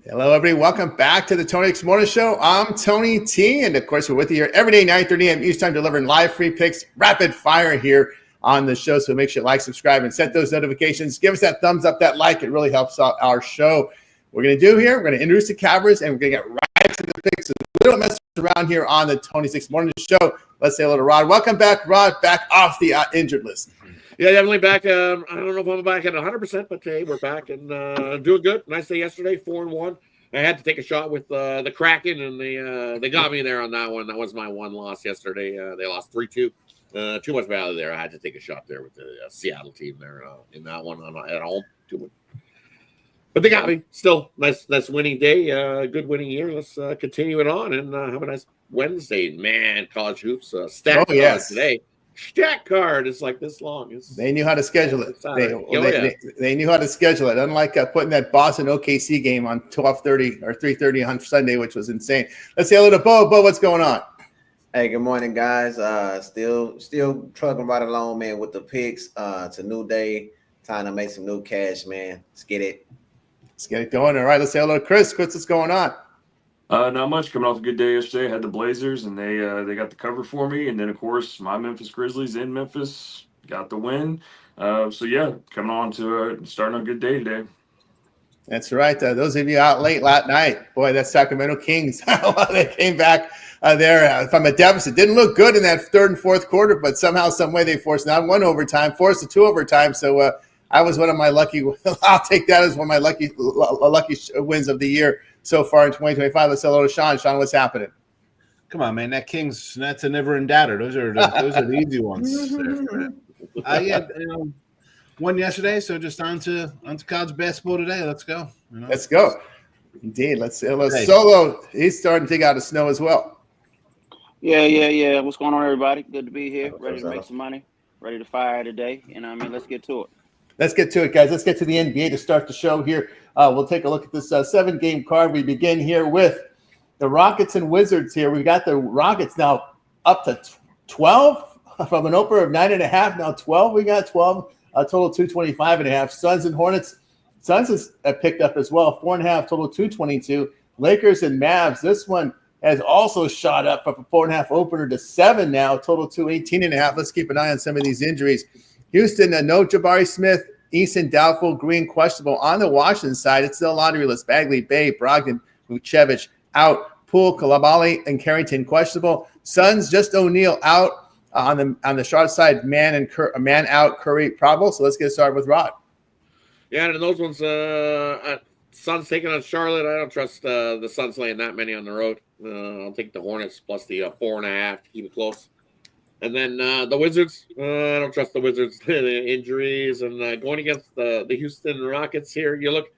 Hello, everybody. Welcome back to the Tony X Morning Show. I'm Tony T, and of course, we're with you here every day, 9:30 a.m. Eastern Time, delivering live free picks, rapid fire here on the show. So make sure you like, subscribe, and set those notifications. Give us that thumbs up, that like. It really helps out our show. We're going to do here, we're going to introduce the Cavers, and we're going to get right to the picks. We don't mess around here on the Tony X Morning Show. Let's say hello to Rod. Welcome back, Rod, back off the injured list. Yeah, definitely back. I don't know if I'm back at 100%, but hey, we're back and doing good. Nice day yesterday, 4-1. I had to take a shot with the Kraken, and they got me there on that one. That was my one loss yesterday. They lost 3-2. Too much value there. I had to take a shot there with the Seattle team there in that one at home. But they got me. Still, nice winning day. Good winning year. Let's continue it on and have a nice Wednesday. Man, college hoops. Stat card today. Stat card is like this long. They knew how to schedule it. They knew how to schedule it. Unlike putting that Boston OKC game on 12:30 or 3:30 on Sunday, which was insane. Let's say hello to Bo. Bo, what's going on? Hey, good morning, guys. Still trucking right along, man, with the picks. It's a new day. Time to make some new cash, man. Let's get it. Let's get it going. All right, let's say hello to Chris. Chris, what's going on? Not much. Coming off a good day yesterday. I had the Blazers, and they got the cover for me. And then, of course, my Memphis Grizzlies in Memphis got the win. So, yeah, coming on to starting a good day today. That's right. Those of you out late last night, boy, that Sacramento Kings, they came back there from a deficit. Didn't look good in that third and fourth quarter, but somehow, some way, they forced not one overtime, forced a 2 overtime. So I was one of my lucky – I'll take that as one of my lucky wins of the year so far in 2025. Let's say hello to Sean. Sean, what's happening? Come on, man. That's a never-in doubter. Those are the easy ones. Won yesterday, so just on to college basketball today. Let's go. Let's go. Indeed. Let's say hello. Solo. He's starting to dig out of snow as well. Yeah. What's going on, everybody? Good to be here. Ready to make some money. Ready to fire today. Let's get to it. Let's get to it, guys. Let's get to the NBA to start the show here. We'll take a look at this 7-game card. We begin here with the Rockets and Wizards here. We've got the Rockets now up to 12 from an opener of 9.5. Now 12. We got 12, total 225.5. Suns and Hornets. Suns has picked up as well, 4.5, total 222. Lakers and Mavs. This one has also shot up from a 4.5 opener to 7 now, total 218.5. Let's keep an eye on some of these injuries. Houston, no Jabari Smith, Eason doubtful, Green questionable. On the Washington side, it's still a laundry list. Bagley, Bay, Brogdon, Vucevic out. Poole, Kalabali, and Carrington questionable. Suns, just O'Neal out. On the Charlotte side, man out, Curry probable. So let's get started with Rod. Yeah, and those ones, Suns taking on Charlotte. I don't trust the Suns laying that many on the road. I'll take the Hornets plus the 4.5 to keep it close. And then the Wizards, I don't trust the Wizards. The injuries and going against the Houston Rockets here. You look,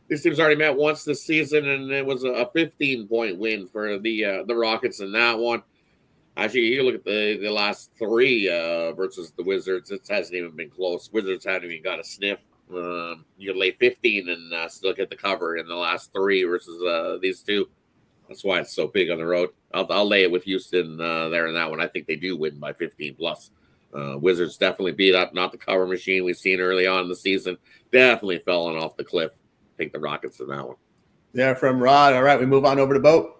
these teams already met once this season, and it was a 15-point win for the Rockets in that one. Actually, you look at the last 3 versus the Wizards. It hasn't even been close. Wizards haven't even got a sniff. You can lay 15 and still get the cover in the last 3 versus these two. That's why it's so big on the road. I'll lay it with Houston there in that one. I think they do win by 15 plus. Wizards definitely beat up, not the cover machine we've seen early on in the season. Definitely falling off the cliff. Take the Rockets in that one. Yeah, from Rod. All right, we move on over to Bo.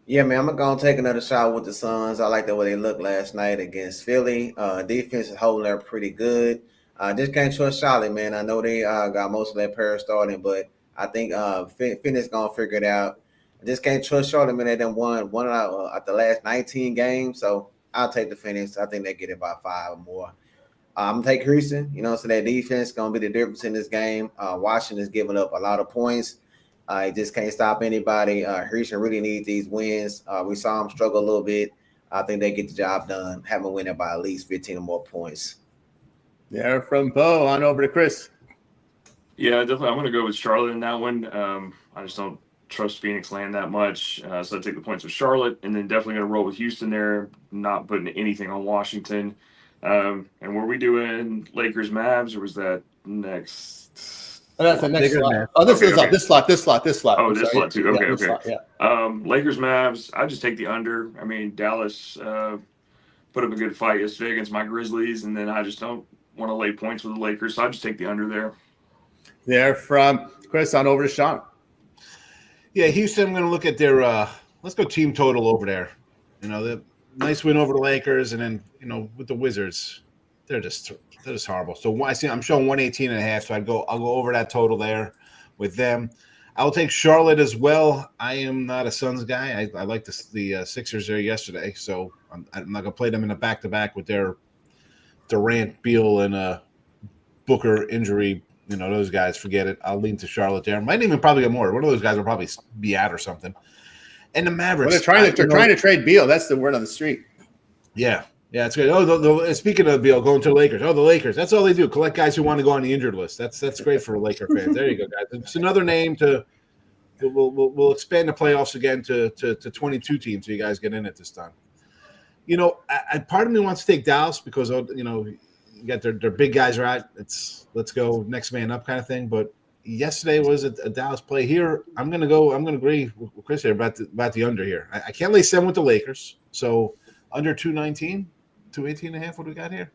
Yeah, man, I'm going to take another shot with the Suns. I like the way they looked last night against Philly. Defense is holding up pretty good. Just can't trust Charlotte, man. I know they got most of their pair starting, but I think Phoenix going to figure it out. I just can't trust Charlotte, man. They done won out the last 19 games, so I'll take the Phoenix. I think they get it by 5 or more. I'm going to take Houston. So their defense is going to be the difference in this game. Washington is giving up a lot of points. It just can't stop anybody. Houston really needs these wins. We saw them struggle a little bit. I think they get the job done, have them win it by at least 15 or more points. Yeah, from Bo on over to Chris. Yeah, definitely. I'm going to go with Charlotte in that one. I just don't trust Phoenix land that much. So I take the points with Charlotte, and then definitely going to roll with Houston there, not putting anything on Washington. And were we doing Lakers Mavs, or was that next? Oh, that's the next slot. Oh, this slot. Oh, this slot too. Okay, okay. Slot, yeah. Lakers Mavs, I just take the under. I mean, Dallas put up a good fight yesterday against my Grizzlies, and then I just don't want to lay points with the Lakers, so I just take the under there. There from Chris on over to Sean. Yeah, Houston, I'm going to look at their let's go team total over there. The nice win over the Lakers, and then, with the Wizards, they're just horrible. So I'm showing 118.5, so I'll go over that total there with them. I'll take Charlotte as well. I am not a Suns guy. I like the Sixers there yesterday, so I'm not going to play them in a back-to-back with their Durant, Beal, and Booker injury. Those guys, forget it. I'll lean to Charlotte there. Might even probably get more. One of those guys will probably be out or something. And the Mavericks. Well, they're trying to trade Beal. That's the word on the street. Yeah, it's good. Oh, speaking of Beal going to the Lakers. Oh, the Lakers. That's all they do. Collect guys who want to go on the injured list. That's great for Laker fans. There you go, guys. It's another name to. We'll expand the playoffs again to 22 teams. So you guys get in it this time. Part of me wants to take Dallas because you got their big guys are out. Let's go next man up kind of thing. But yesterday was a Dallas play here. I'm going to agree with Chris here about the under here. I can't lay 7 with the Lakers. So under 219, 218.5. What do we got here?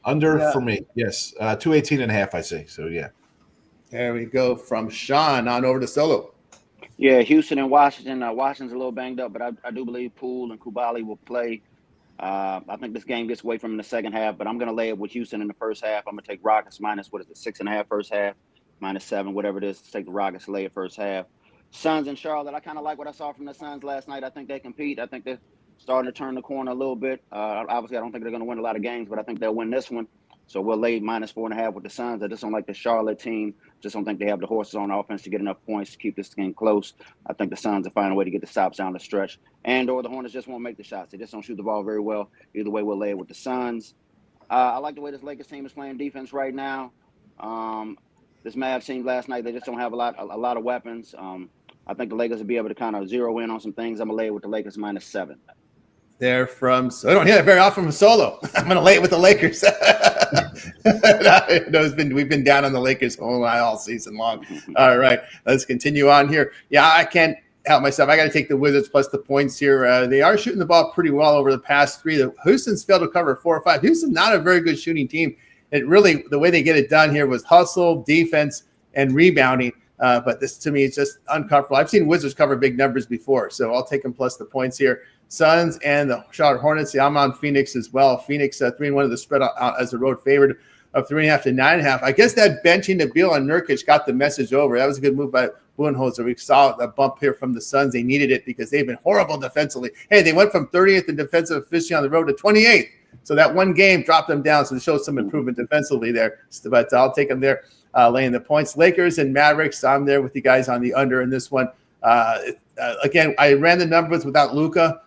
Under for me. Yes. 218.5, I see. So yeah. There we go from Sean on over to Solo. Yeah, Houston and Washington. Washington's a little banged up, but I do believe Poole and Kubali will play. I think this game gets away from in the second half, but I'm going to lay it with Houston in the first half. I'm going to take Rockets minus, 6.5 first half, -7, whatever it is, to take the Rockets, lay it first half. Suns and Charlotte, I kind of like what I saw from the Suns last night. I think they compete. I think they're starting to turn the corner a little bit. Obviously, I don't think they're going to win a lot of games, but I think they'll win this one. So we'll lay -4.5 with the Suns. I just don't like the Charlotte team. Just don't think they have the horses on offense to get enough points to keep this game close. I think the Suns will find a way to get the stops down the stretch. Or the Hornets just won't make the shots. They just don't shoot the ball very well. Either way, we'll lay it with the Suns. I like the way this Lakers team is playing defense right now. This Mavs team last night, they just don't have a lot of weapons. I think the Lakers will be able to kind of zero in on some things. I'm going to lay it with the Lakers -7. They're from, so I don't hear that very often from Solo. I'm going to lay it with the Lakers. We've been down on the Lakers all season long. All right, let's continue on here. Yeah, I can't help myself. I got to take the Wizards plus the points here. They are shooting the ball pretty well over the past 3. The Houston's failed to cover 4 or 5. Houston's not a very good shooting team. It really, the way they get it done here was hustle, defense, and rebounding. But this, to me, is just uncomfortable. I've seen Wizards cover big numbers before, so I'll take them plus the points here. Suns and the Charlotte Hornets. Yeah, I'm on Phoenix as well. Phoenix 3-1 of the spread out as a road favorite of 3.5 to 9.5. I guess that benching to Beal and Nurkic got the message over. That was a good move by Budenholzer. We saw a bump here from the Suns. They needed it because they've been horrible defensively. Hey, they went from 30th in defensive efficiency on the road to 28th. So that one game dropped them down. So it shows some improvement defensively there. But I'll take them there, laying the points. Lakers and Mavericks. I'm there with you guys on the under in this one. Again, I ran the numbers without Luka.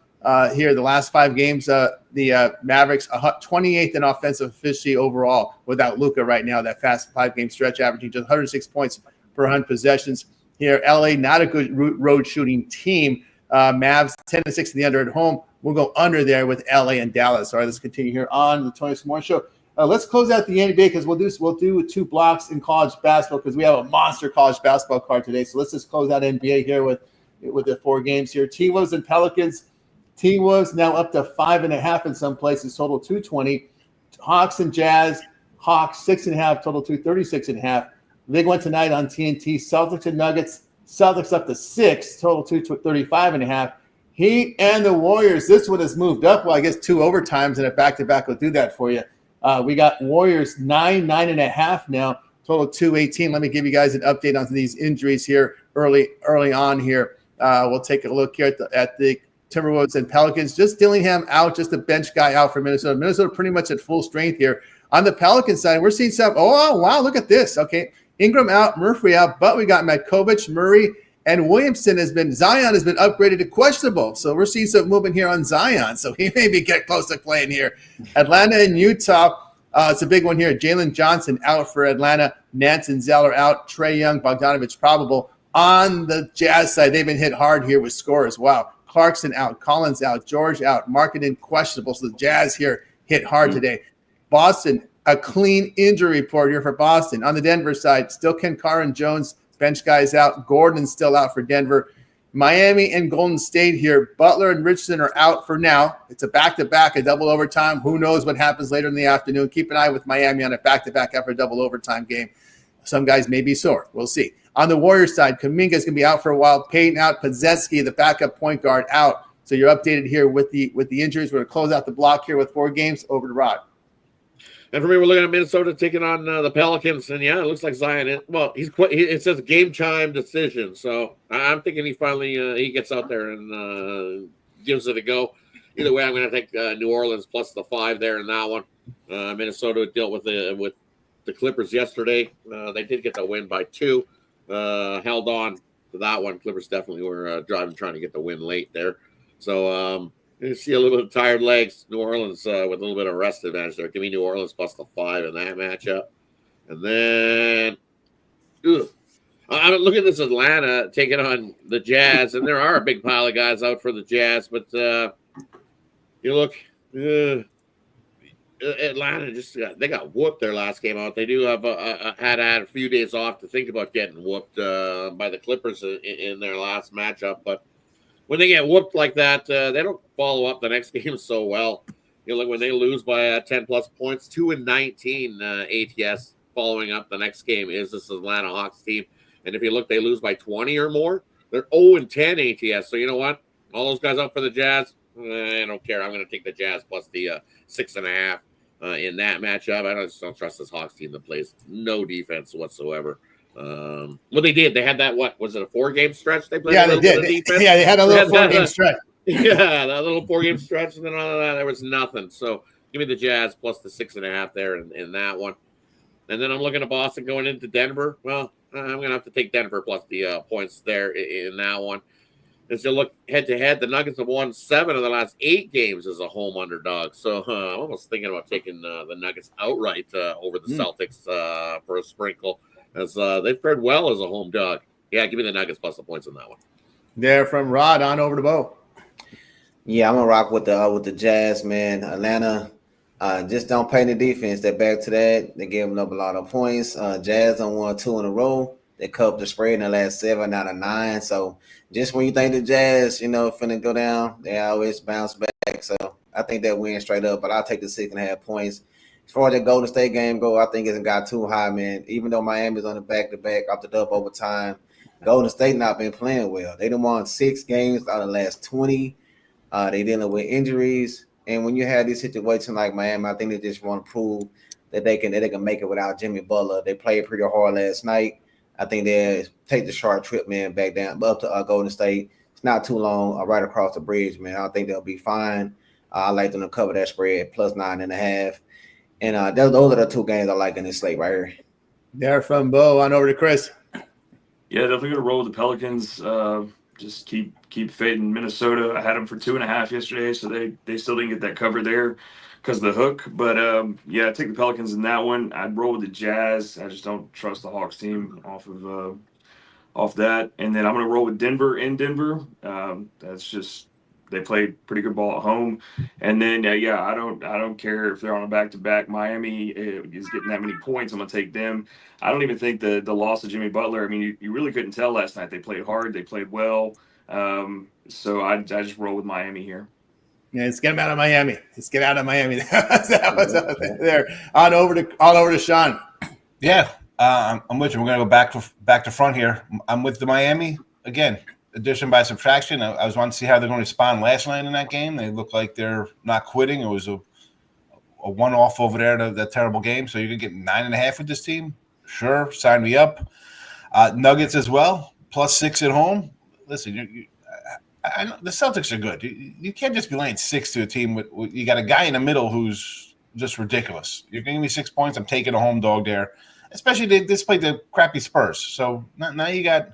Here, the last 5 games, the Mavericks 28th in offensive efficiency overall without Luka right now. That fast 5-game stretch, averaging just 106 points per 100 possessions. Here, LA not a good road shooting team. Mavs 10-6 in the under at home. We'll go under there with LA and Dallas. All right, let's continue here on the Tony S'more Show. Let's close out the NBA because we'll do 2 blocks in college basketball because we have a monster college basketball card today. So let's just close out NBA here with the 4 games here. T-Wolves and Pelicans. T-Wolves now up to 5.5 in some places, total 220. Hawks and Jazz. Hawks 6.5, total 236.5. Big one tonight on TNT. Celtics and Nuggets. Celtics up to 6, total 235.5. Heat and the Warriors. This one has moved up. Well, I guess 2 overtimes and a back-to-back will do that for you. We got Warriors 9.5 now, total 218. Let me give you guys an update on these injuries here early on here. We'll take a look here at the Timberwolves and Pelicans. Just Dillingham out, just a bench guy out for Minnesota. Minnesota pretty much at full strength here. On the Pelicans side, we're seeing some. Oh, wow, look at this. Okay, Ingram out, Murphy out, but we got Matkovic, Murray, and Williamson Zion has been upgraded to questionable. So we're seeing some movement here on Zion. So he maybe get close to playing here. Atlanta and Utah. It's a big one here. Jalen Johnson out for Atlanta. Nance and Zeller out. Trae Young, Bogdanovich probable. On the Jazz side, they've been hit hard here with scores. Wow. Clarkson out. Collins out. George out. Marketing questionable. So the Jazz here hit hard today. Boston, a clean injury report here for Boston. On the Denver side, still Kenkaran Jones, bench guys out. Gordon's still out for Denver. Miami and Golden State here. Butler and Richardson are out for now. It's a back-to-back, a double overtime. Who knows what happens later in the afternoon. Keep an eye with Miami on a back-to-back after a double overtime game. Some guys may be sore. We'll see. On the Warriors side, Kuminga's going to be out for a while. Payton out. Pozeski, the backup point guard, out. So you're updated here with the injuries. We're going to close out the block here with 4 games. Over to Rod. And for me, we're looking at Minnesota taking on the Pelicans, and yeah, it looks like Zion. It says game time decision, so I'm thinking he finally he gets out there and gives it a go. Either way, I'm going to take New Orleans plus the 5 there in that one. Minnesota dealt with the Clippers yesterday. They did get the win by 2. Held on to that one. Clippers definitely were trying to get the win late there. So you see a little bit of tired legs. New Orleans with a little bit of rest advantage there. Give me New Orleans plus the 5 in that matchup. And then I'm looking at this Atlanta taking on the Jazz, and there are a big pile of guys out for the Jazz, but you look Atlanta they got whooped their last game out. They do have had a few days off to think about getting whooped by the Clippers in their last matchup, but when they get whooped like that, they don't follow up the next game so well. You know, like when they lose by 10 plus points, 2-19 ATS following up the next game is this Atlanta Hawks team. And if you look, they lose by 20 or more. They're 0-10 ATS. So you know what? All those guys out for the Jazz, I don't care. I'm going to take the Jazz plus the 6.5 in that matchup. I just don't trust this Hawks team that plays no defense whatsoever. Well, they did. They had that. What was it? A 4-game stretch? They played. Yeah, they did. They had a little 4-game stretch. Yeah, that little 4-game stretch, and then all of that, there was nothing. So give me the Jazz plus the 6.5 there in that one. And then I'm looking at Boston going into Denver. Well, I'm going to have to take Denver plus the points there in that one. As you look head to head, the Nuggets have won 7 of the last 8 games as a home underdog. So I'm almost thinking about taking the Nuggets outright over the Celtics for a sprinkle, as they've fared well as a home dog. Yeah, give me the Nuggets plus the points on that one. There from Rod on over to Bo. Yeah, I'm gonna rock with the Jazz, man. Atlanta just don't play any defense. They're back to that. They gave up a lot of points. Jazz done won 2 in a row. They covered the spread in the last 7 out of 9. So just when you think the Jazz, finna go down, they always bounce back. So I think they'll win straight up, but I'll take the 6.5 points. As far as the Golden State game go, I think it got too high, man. Even though Miami's on the back-to-back off the dub overtime, Golden State not been playing well. They done won 6 games out of the last 20. They dealing with injuries. And when you have these situations like Miami, I think they just want to prove that they can make it without Jimmy Butler. They played pretty hard last night. I think they'll take the short trip, man, back down up to Golden State. It's not too long, right across the bridge, man. I think they'll be fine. I like them to cover that spread plus 9.5. And those are the 2 games I like in this slate right here. There from Bo on over to Chris. Yeah, definitely gonna roll with the Pelicans. Just keep fading Minnesota. I had them for 2.5 yesterday, so they still didn't get that cover there because of the hook. But yeah, I take the Pelicans in that one. I'd roll with the Jazz. I just don't trust the Hawks team off that. And then I'm gonna roll with Denver in Denver. That's just they played pretty good ball at home. And then yeah, I don't care if they're on a back-to-back. Miami is getting that many points. I'm gonna take them. I don't even think the loss of Jimmy Butler. I mean, you really couldn't tell last night. They played hard. They played well. So I just roll with Miami here. Yeah, let's get him out of Miami. Let's get out of Miami. That was there. On over to Sean. Yeah, I'm with you. We're gonna go back to front here. I'm with the Miami again. Addition by subtraction. I was wanting to see how they're going to respond last night in that game. They look like they're not quitting. It was a one-off over there to that terrible game. So you could get 9.5 with this team. Sure, sign me up. Nuggets as well, plus 6 at home. Listen, I know the Celtics are good. You can't just be laying 6 to a team with you got a guy in the middle who's just ridiculous. You're giving me 6 points. I'm taking a home dog there, especially they just played the crappy Spurs. So now you got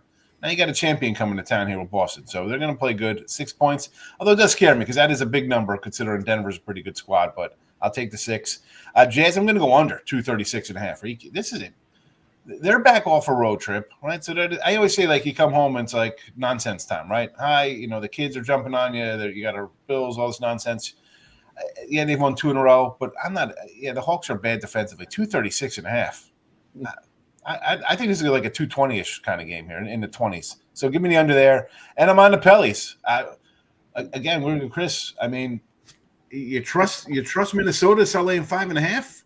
a champion coming to town here with Boston. So they're going to play good. 6 points, although it does scare me because that is a big number considering Denver's a pretty good squad. But I'll take the 6. Jazz, I'm going to go under 236.5. This is it. They're back off a road trip, right? So I always say, like, you come home and it's like nonsense time, right? Hi, the kids are jumping on you. You got our bills, all this nonsense. Yeah, they've won 2 in a row, but I'm not. Yeah, the Hawks are bad defensively. 236.5. I think this is like a 220-ish kind of game here in the 20s. So give me the under there, and I'm on the Pellies. Again, we're with Chris. I mean, you trust Minnesota to start laying 5.5?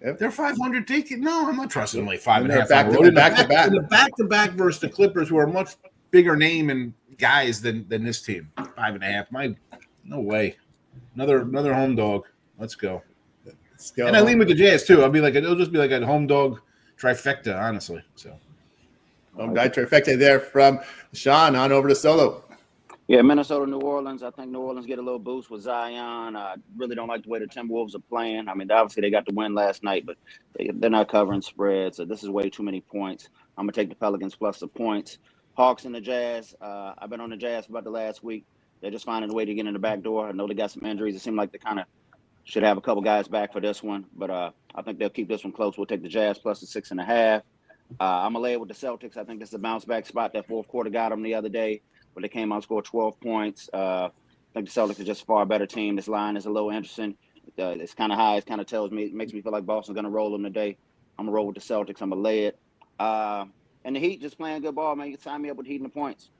They're 500 taking. No, I'm not trusting them like 5.5. And they're back to back. In the back-to-back versus the Clippers, who are a much bigger name and guys than this team. 5.5. No way. Another home dog. Let's go. And I lean with the Jazz too. It'll just be like a home dog trifecta, honestly. So home dog trifecta there from Sean on over to Solo. Yeah, Minnesota, New Orleans. I think New Orleans get a little boost with Zion. I really don't like the way the Timberwolves are playing. I mean, obviously they got the win last night, but they're not covering spreads. So this is way too many points. I'm going to take the Pelicans plus the points. Hawks and the Jazz. I've been on the Jazz for about the last week. They're just finding a way to get in the back door. I know they got some injuries. It seemed like they kind of should have a couple guys back for this one, but I think they'll keep this one close. We'll take the Jazz plus the 6.5. I'm going to lay it with the Celtics. I think this is a bounce-back spot. That fourth quarter got them the other day, where they came out and scored 12 points. I think the Celtics are just a far better team. This line is a little interesting. It's kind of high. It kind of makes me feel like Boston's going to roll them today. I'm going to roll with the Celtics. I'm going to lay it. And the Heat just playing good ball, man. You can sign me up with Heat and the points.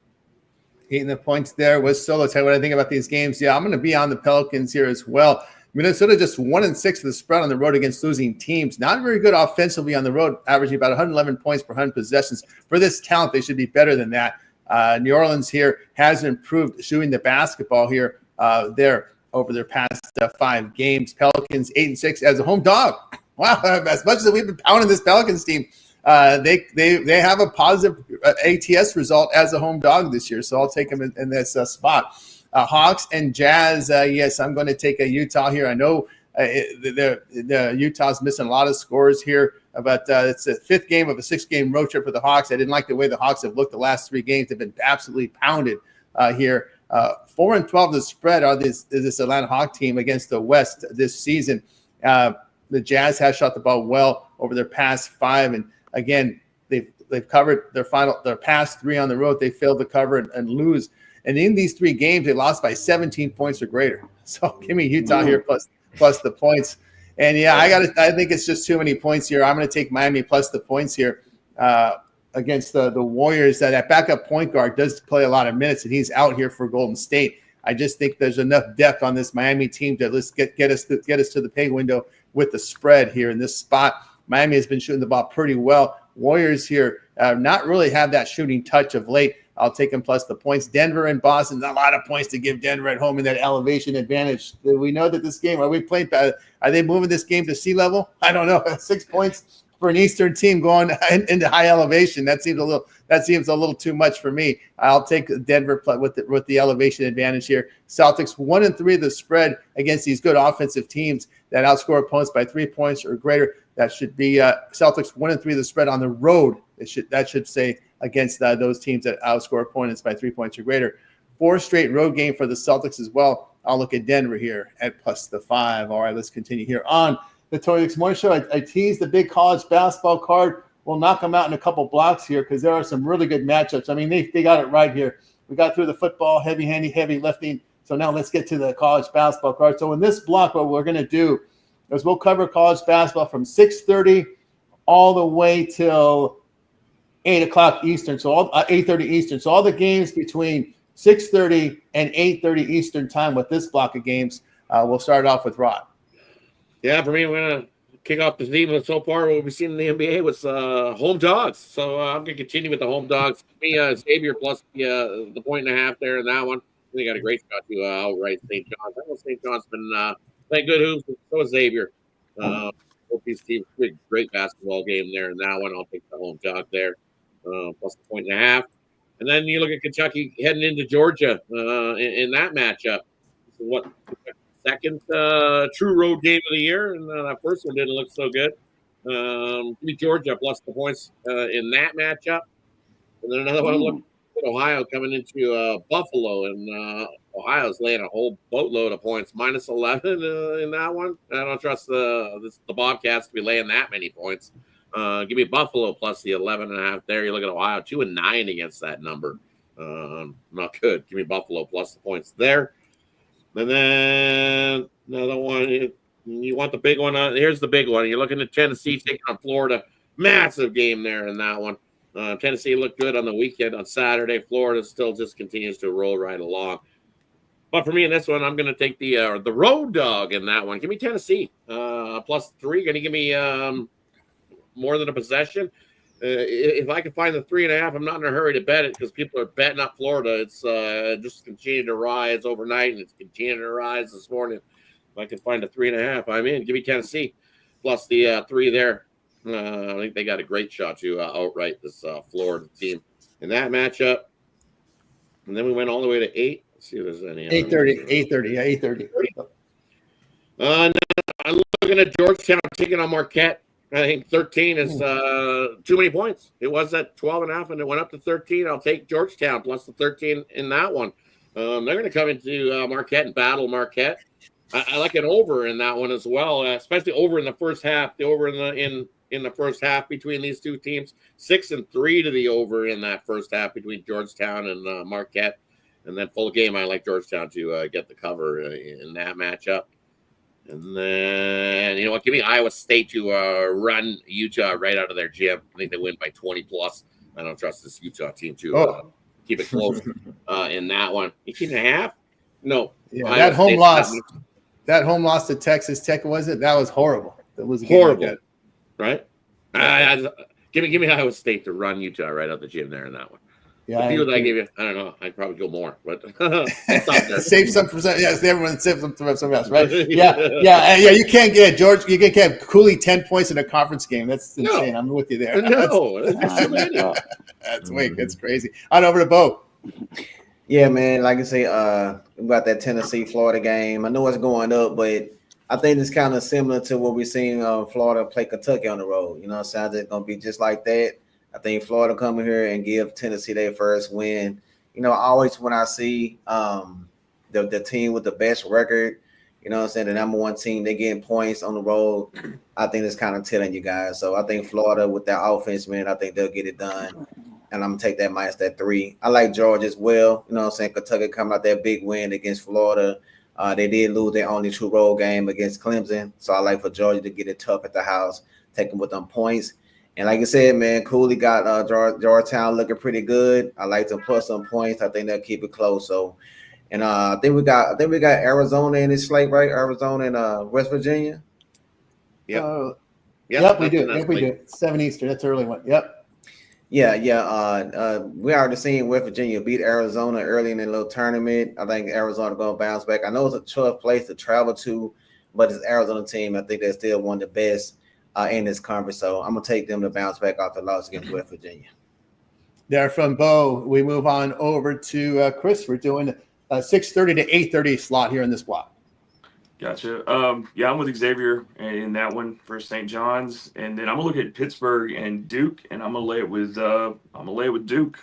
Heat and the points there with Solo. Tell you what I think about these games. Yeah, I'm going to be on the Pelicans here as well. Minnesota just 1-6 for the spread on the road against losing teams. Not very good offensively on the road, averaging about 111 points per 100 possessions. For this talent, they should be better than that. New Orleans here has improved shooting the basketball here there over their past 5 games. Pelicans 8-6 as a home dog. Wow, as much as we've been pounding this Pelicans team, they have a positive ATS result as a home dog this year. So I'll take them in this spot. Hawks and Jazz. Yes, I'm going to take a Utah here. I know the Utah's missing a lot of scores here, but it's the 5th game of a 6-game road trip for the Hawks. I didn't like the way the Hawks have looked the last 3 games. They've been absolutely pounded here. 4-12 the spread are this Atlanta Hawk team against the West this season. The Jazz have shot the ball well over their past 5, and again they've covered their past 3 on the road. They failed to cover and lose. And in these 3 games, they lost by 17 points or greater. So give me Utah here plus the points. And yeah, I think it's just too many points here. I'm going to take Miami plus the points here against the Warriors. That backup point guard does play a lot of minutes, and he's out here for Golden State. I just think there's enough depth on this Miami team to get us to the pay window with the spread here in this spot. Miami has been shooting the ball pretty well. Warriors here not really have that shooting touch of late. I'll take them plus the points. Denver and Boston, a lot of points to give Denver at home in that elevation advantage. We know that this game, are they moving this game to sea level? I don't know. 6 points for an Eastern team going into high elevation. That seems a little too much for me. I'll take Denver with the elevation advantage here. Celtics 1-3 the spread against these good offensive teams that outscore opponents by 3 points or greater. That should be Celtics 1-3 the spread on the road. That should say against those teams that outscore opponents by 3 points or greater. 4 straight road game for the Celtics as well. I'll look at Denver here at plus the 5. All right, let's continue here on the Tony X Morning Show. I teased the big college basketball card. We'll knock them out in a couple blocks here because there are some really good matchups. I mean, they got it right here. We got through the football, heavy lifting. So now let's get to the college basketball card. So in this block, what we're going to do is we'll cover college basketball from 6:30 all the way till 8 o'clock Eastern, so 8:30 Eastern. So all the games between 6:30 and 8:30 Eastern time with this block of games. We'll start off with Rod. Yeah, for me, we're going to kick off the theme so far. What we've seen in the NBA was home dogs. So I'm going to continue with the home dogs. For me, Xavier plus the 1.5 there in that one. They got a great shot to outright St. John's. I know St. John's been playing good hoops, but so is Xavier. Both these teams, great basketball game there in that one. I'll take the home dog there. Plus the 1.5. And then you look at Kentucky heading into Georgia in that matchup. This is what second true road game of the year, and that first one didn't look so good. Give me Georgia plus the points in that matchup. And then another one I'm looking at Ohio coming into Buffalo, and Ohio's laying a whole boatload of points, minus 11 in that one. I don't trust the Bobcats to be laying that many points. Give me Buffalo plus the 11.5 there. You look at Ohio 2-9 against that number. Not good. Give me Buffalo plus the points there. And then another one. You want the big one? Here's the big one. You're looking at Tennessee taking on Florida. Massive game there in that one. Tennessee looked good on the weekend on Saturday. Florida still just continues to roll right along. But for me in this one, I'm going to take the road dog in that one. Give me Tennessee +3. Going to give me more than a possession. If I can find the 3.5, I'm not in a hurry to bet it because people are betting up Florida. It's just continued to rise overnight, and it's continued to rise this morning. If I can find a 3.5, I'm in. Give me Tennessee plus the 3 there. I think they got a great shot to outright this Florida team in that matchup. And then we went all the way to 8. Let's see if there's any. 8:30. Yeah, 8:30. I'm looking at Georgetown taking on Marquette. I think 13 is too many points. It was at 12.5, and it went up to 13. I'll take Georgetown plus the 13 in that one. They're going to come into Marquette and battle Marquette. I like an over in that one as well, especially over in the first half. The over in the first half between these two teams, 6-3 to the over in that first half between Georgetown and Marquette. And then full game, I like Georgetown to get the cover in that matchup. And then, you know what, give me Iowa State to run Utah right out of their gym. I think they win by 20+. I don't trust this Utah team to keep it close in that one. 18.5? No. Yeah, that home loss. That home loss to Texas Tech, was it? That was horrible. That was horrible, right? Give me Iowa State to run Utah right out the gym there in that one. Yeah, the few that I gave you, I don't know. I'd probably go more, but save some for some. Yes, everyone save some for something else, right? Yeah. You can't get George. You can't have Cooley 10 points in a conference game. That's insane. I'm with you there. No, that's crazy. On over to Bo. Yeah, man. Like I say, about that Tennessee Florida game. I know it's going up, but I think it's kind of similar to what we're seeing Florida play Kentucky on the road. You know, it sounds like it's gonna be just like that. I think Florida coming here and give Tennessee their first win. You know, always when I see the team with the best record, you know what I'm saying, the number one team, they getting points on the road, I think it's kind of telling you guys. So I think Florida with their offense, man, I think they'll get it done. And I'm going to take that minus that 3. I like Georgia as well. You know what I'm saying? Kentucky coming out that big win against Florida. They did lose their only 2 road game against Clemson. So I like for Georgia to get it tough at the house, take them with them points. And like I said, man, Cooley got Georgetown looking pretty good. I like to plus some points. I think they'll keep it close. So, and I think we got Arizona in this slate, right? Arizona and West Virginia. Yep, we do. Yep, we do. 7 Eastern. That's early one. Yep. Yeah. We already seen West Virginia beat Arizona early in the little tournament. I think Arizona going to bounce back. I know it's a tough place to travel to, but it's Arizona team. I think they're still one of the best in this conference. So I'm going to take them to bounce back off the loss against West Virginia. There from Bo, we move on over to Chris. We're doing 6:30 to 8:30 slot here in this block. Gotcha. I'm with Xavier in that one for St. John's, and then I'm gonna look at Pittsburgh and Duke, and I'm gonna lay it with Duke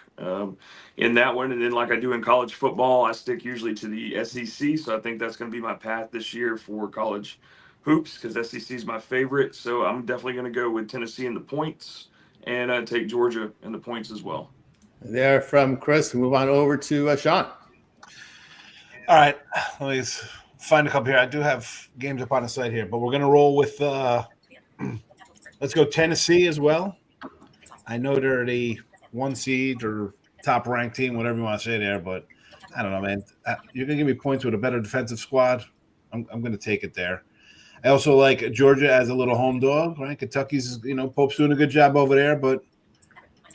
in that one. And then, like I do in college football, I stick usually to the SEC, so I think that's gonna be my path this year for college hoops because SEC is my favorite. So I'm definitely gonna go with Tennessee in the points, and take Georgia in the points as well. There from Chris, we move on over to Sean. All right, let me find a couple here. I do have games up on the site here, but we're going to roll with let's go Tennessee as well. I know they're the 1 seed or top ranked team, whatever you want to say there, but I don't know, man. You're going to give me points with a better defensive squad. I'm going to take it there. I also like Georgia as a little home dog, right? Kentucky's, Pope's doing a good job over there, but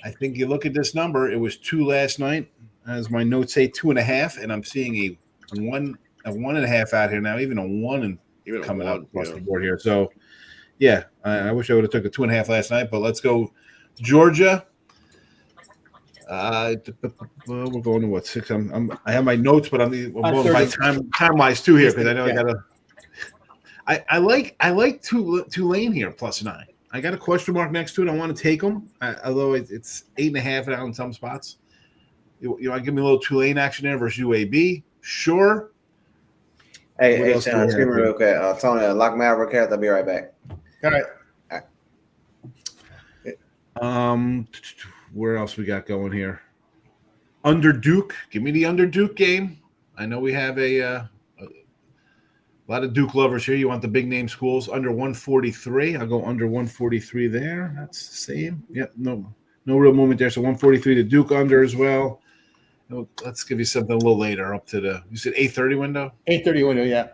I think you look at this number, it was 2 last night. As my notes say, 2.5, and I'm seeing a 1.5 out here now, even a 1 and even coming up across the board here. So, yeah, I wish I would have took a 2.5 last night, but let's go Georgia. We're going to what, 6? I have my notes, but I'm going by time wise too here because I know I gotta. I like Tulane here +9. I got a question mark next to it. I want to take them, although it's 8.5 now in some spots. You want to give me a little Tulane action there versus UAB? Sure. Hey, Sean, excuse me real quick. Tony, lock Maverick out. I'll be right back. All right. Where else we got going here? Under Duke. Give me the under Duke game. I know we have a lot of Duke lovers here. You want the big name schools under 143. I'll go under 143 there. That's the same. Yep. No real movement there. So 143 to Duke under as well. Let's give you something a little later, up to you said 8:30 window? 8:30 window, yeah.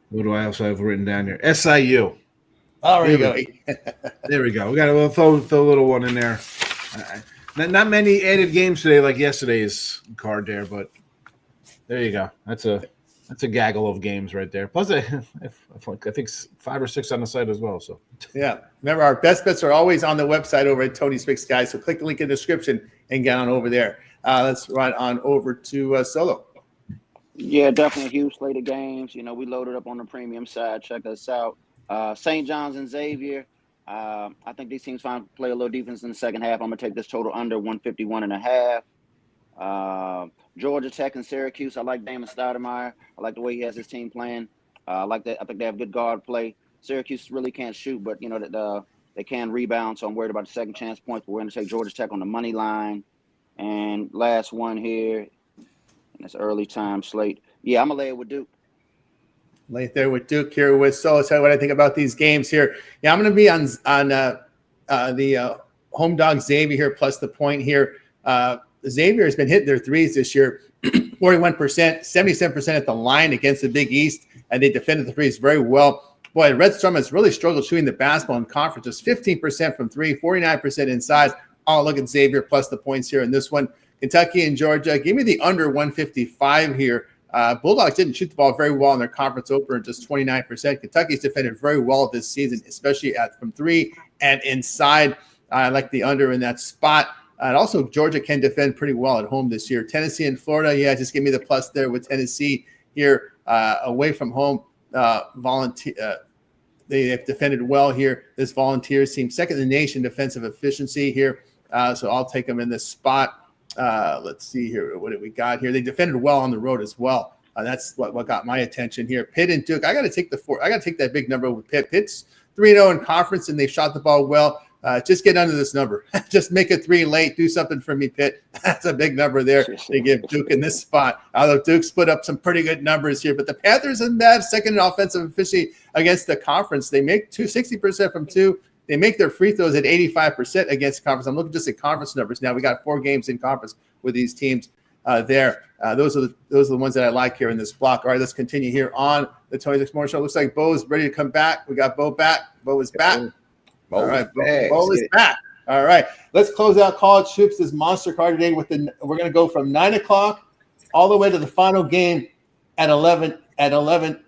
What do I also have written down here? SIU. Oh, there you go. There we go. We got to throw a little one in there. Not many added games today like yesterday's card there, but there you go. That's a gaggle of games right there. Plus, I think 5 or 6 on the site as well. So yeah, remember our best bets are always on the website over at Tony's Picks, guys. So click the link in the description and get on over there. Let's run on over to Solo. Yeah, definitely a huge slate of games. You know, we loaded up on the premium side. Check us out. St. John's and Xavier. I think these teams play a little defense in the second half. I'm going to take this total under 151.5. Georgia Tech and Syracuse. I like Damon Stoudemire. I like the way he has his team playing. I like that. I think they have good guard play. Syracuse really can't shoot, but, you know, they can rebound, so I'm worried about the second chance points. But we're going to take Georgia Tech on the money line. And last one here. And it's early time slate. Yeah, I'm going to lay it with Duke. Late there with Duke here with Solo. Tell you what I think about these games here. Yeah, I'm going to be on the home dog Xavier here plus the point here. Xavier has been hitting their threes this year, 41%, 77% at the line against the Big East, and they defended the threes very well. Boy, Red Storm has really struggled shooting the basketball in conference. Just 15% from three, 49% inside. Oh, look at Xavier plus the points here in this one. Kentucky and Georgia, give me the under 155 here. Bulldogs didn't shoot the ball very well in their conference opener, just 29%. Kentucky's defended very well this season, especially from three and inside. I like the under in that spot. And also, Georgia can defend pretty well at home this year. Tennessee and Florida, yeah, just give me the plus there with Tennessee here away from home. They have defended well here. This Volunteers team, second in the nation defensive efficiency here. So I'll take them in this spot. Let's see here. What do we got here? They defended well on the road as well. That's what got my attention here. Pitt and Duke. I got to take that big number with Pitt. Pitt's 3-0 in conference, and they've shot the ball well. Just get under this number. Just make it 3 late. Do something for me, Pitt. That's a big number there to give Duke in this spot. Although Duke's put up some pretty good numbers here, but the Panthers isn't bad. Second in offensive efficiency against the conference. They make 60% from two. They make their free throws at 85% against conference. I'm looking just at conference numbers now. We got 4 games in conference with these teams there. Those are the ones that I like here in this block. All right, let's continue here on the Tony Six Morning Show. Looks like Bo's ready to come back. We got Bo back. Bo is back. All right, Bo is back. All right, let's close out college hoops. This monster card today we're going to go from 9 o'clock all the way to the final game at 11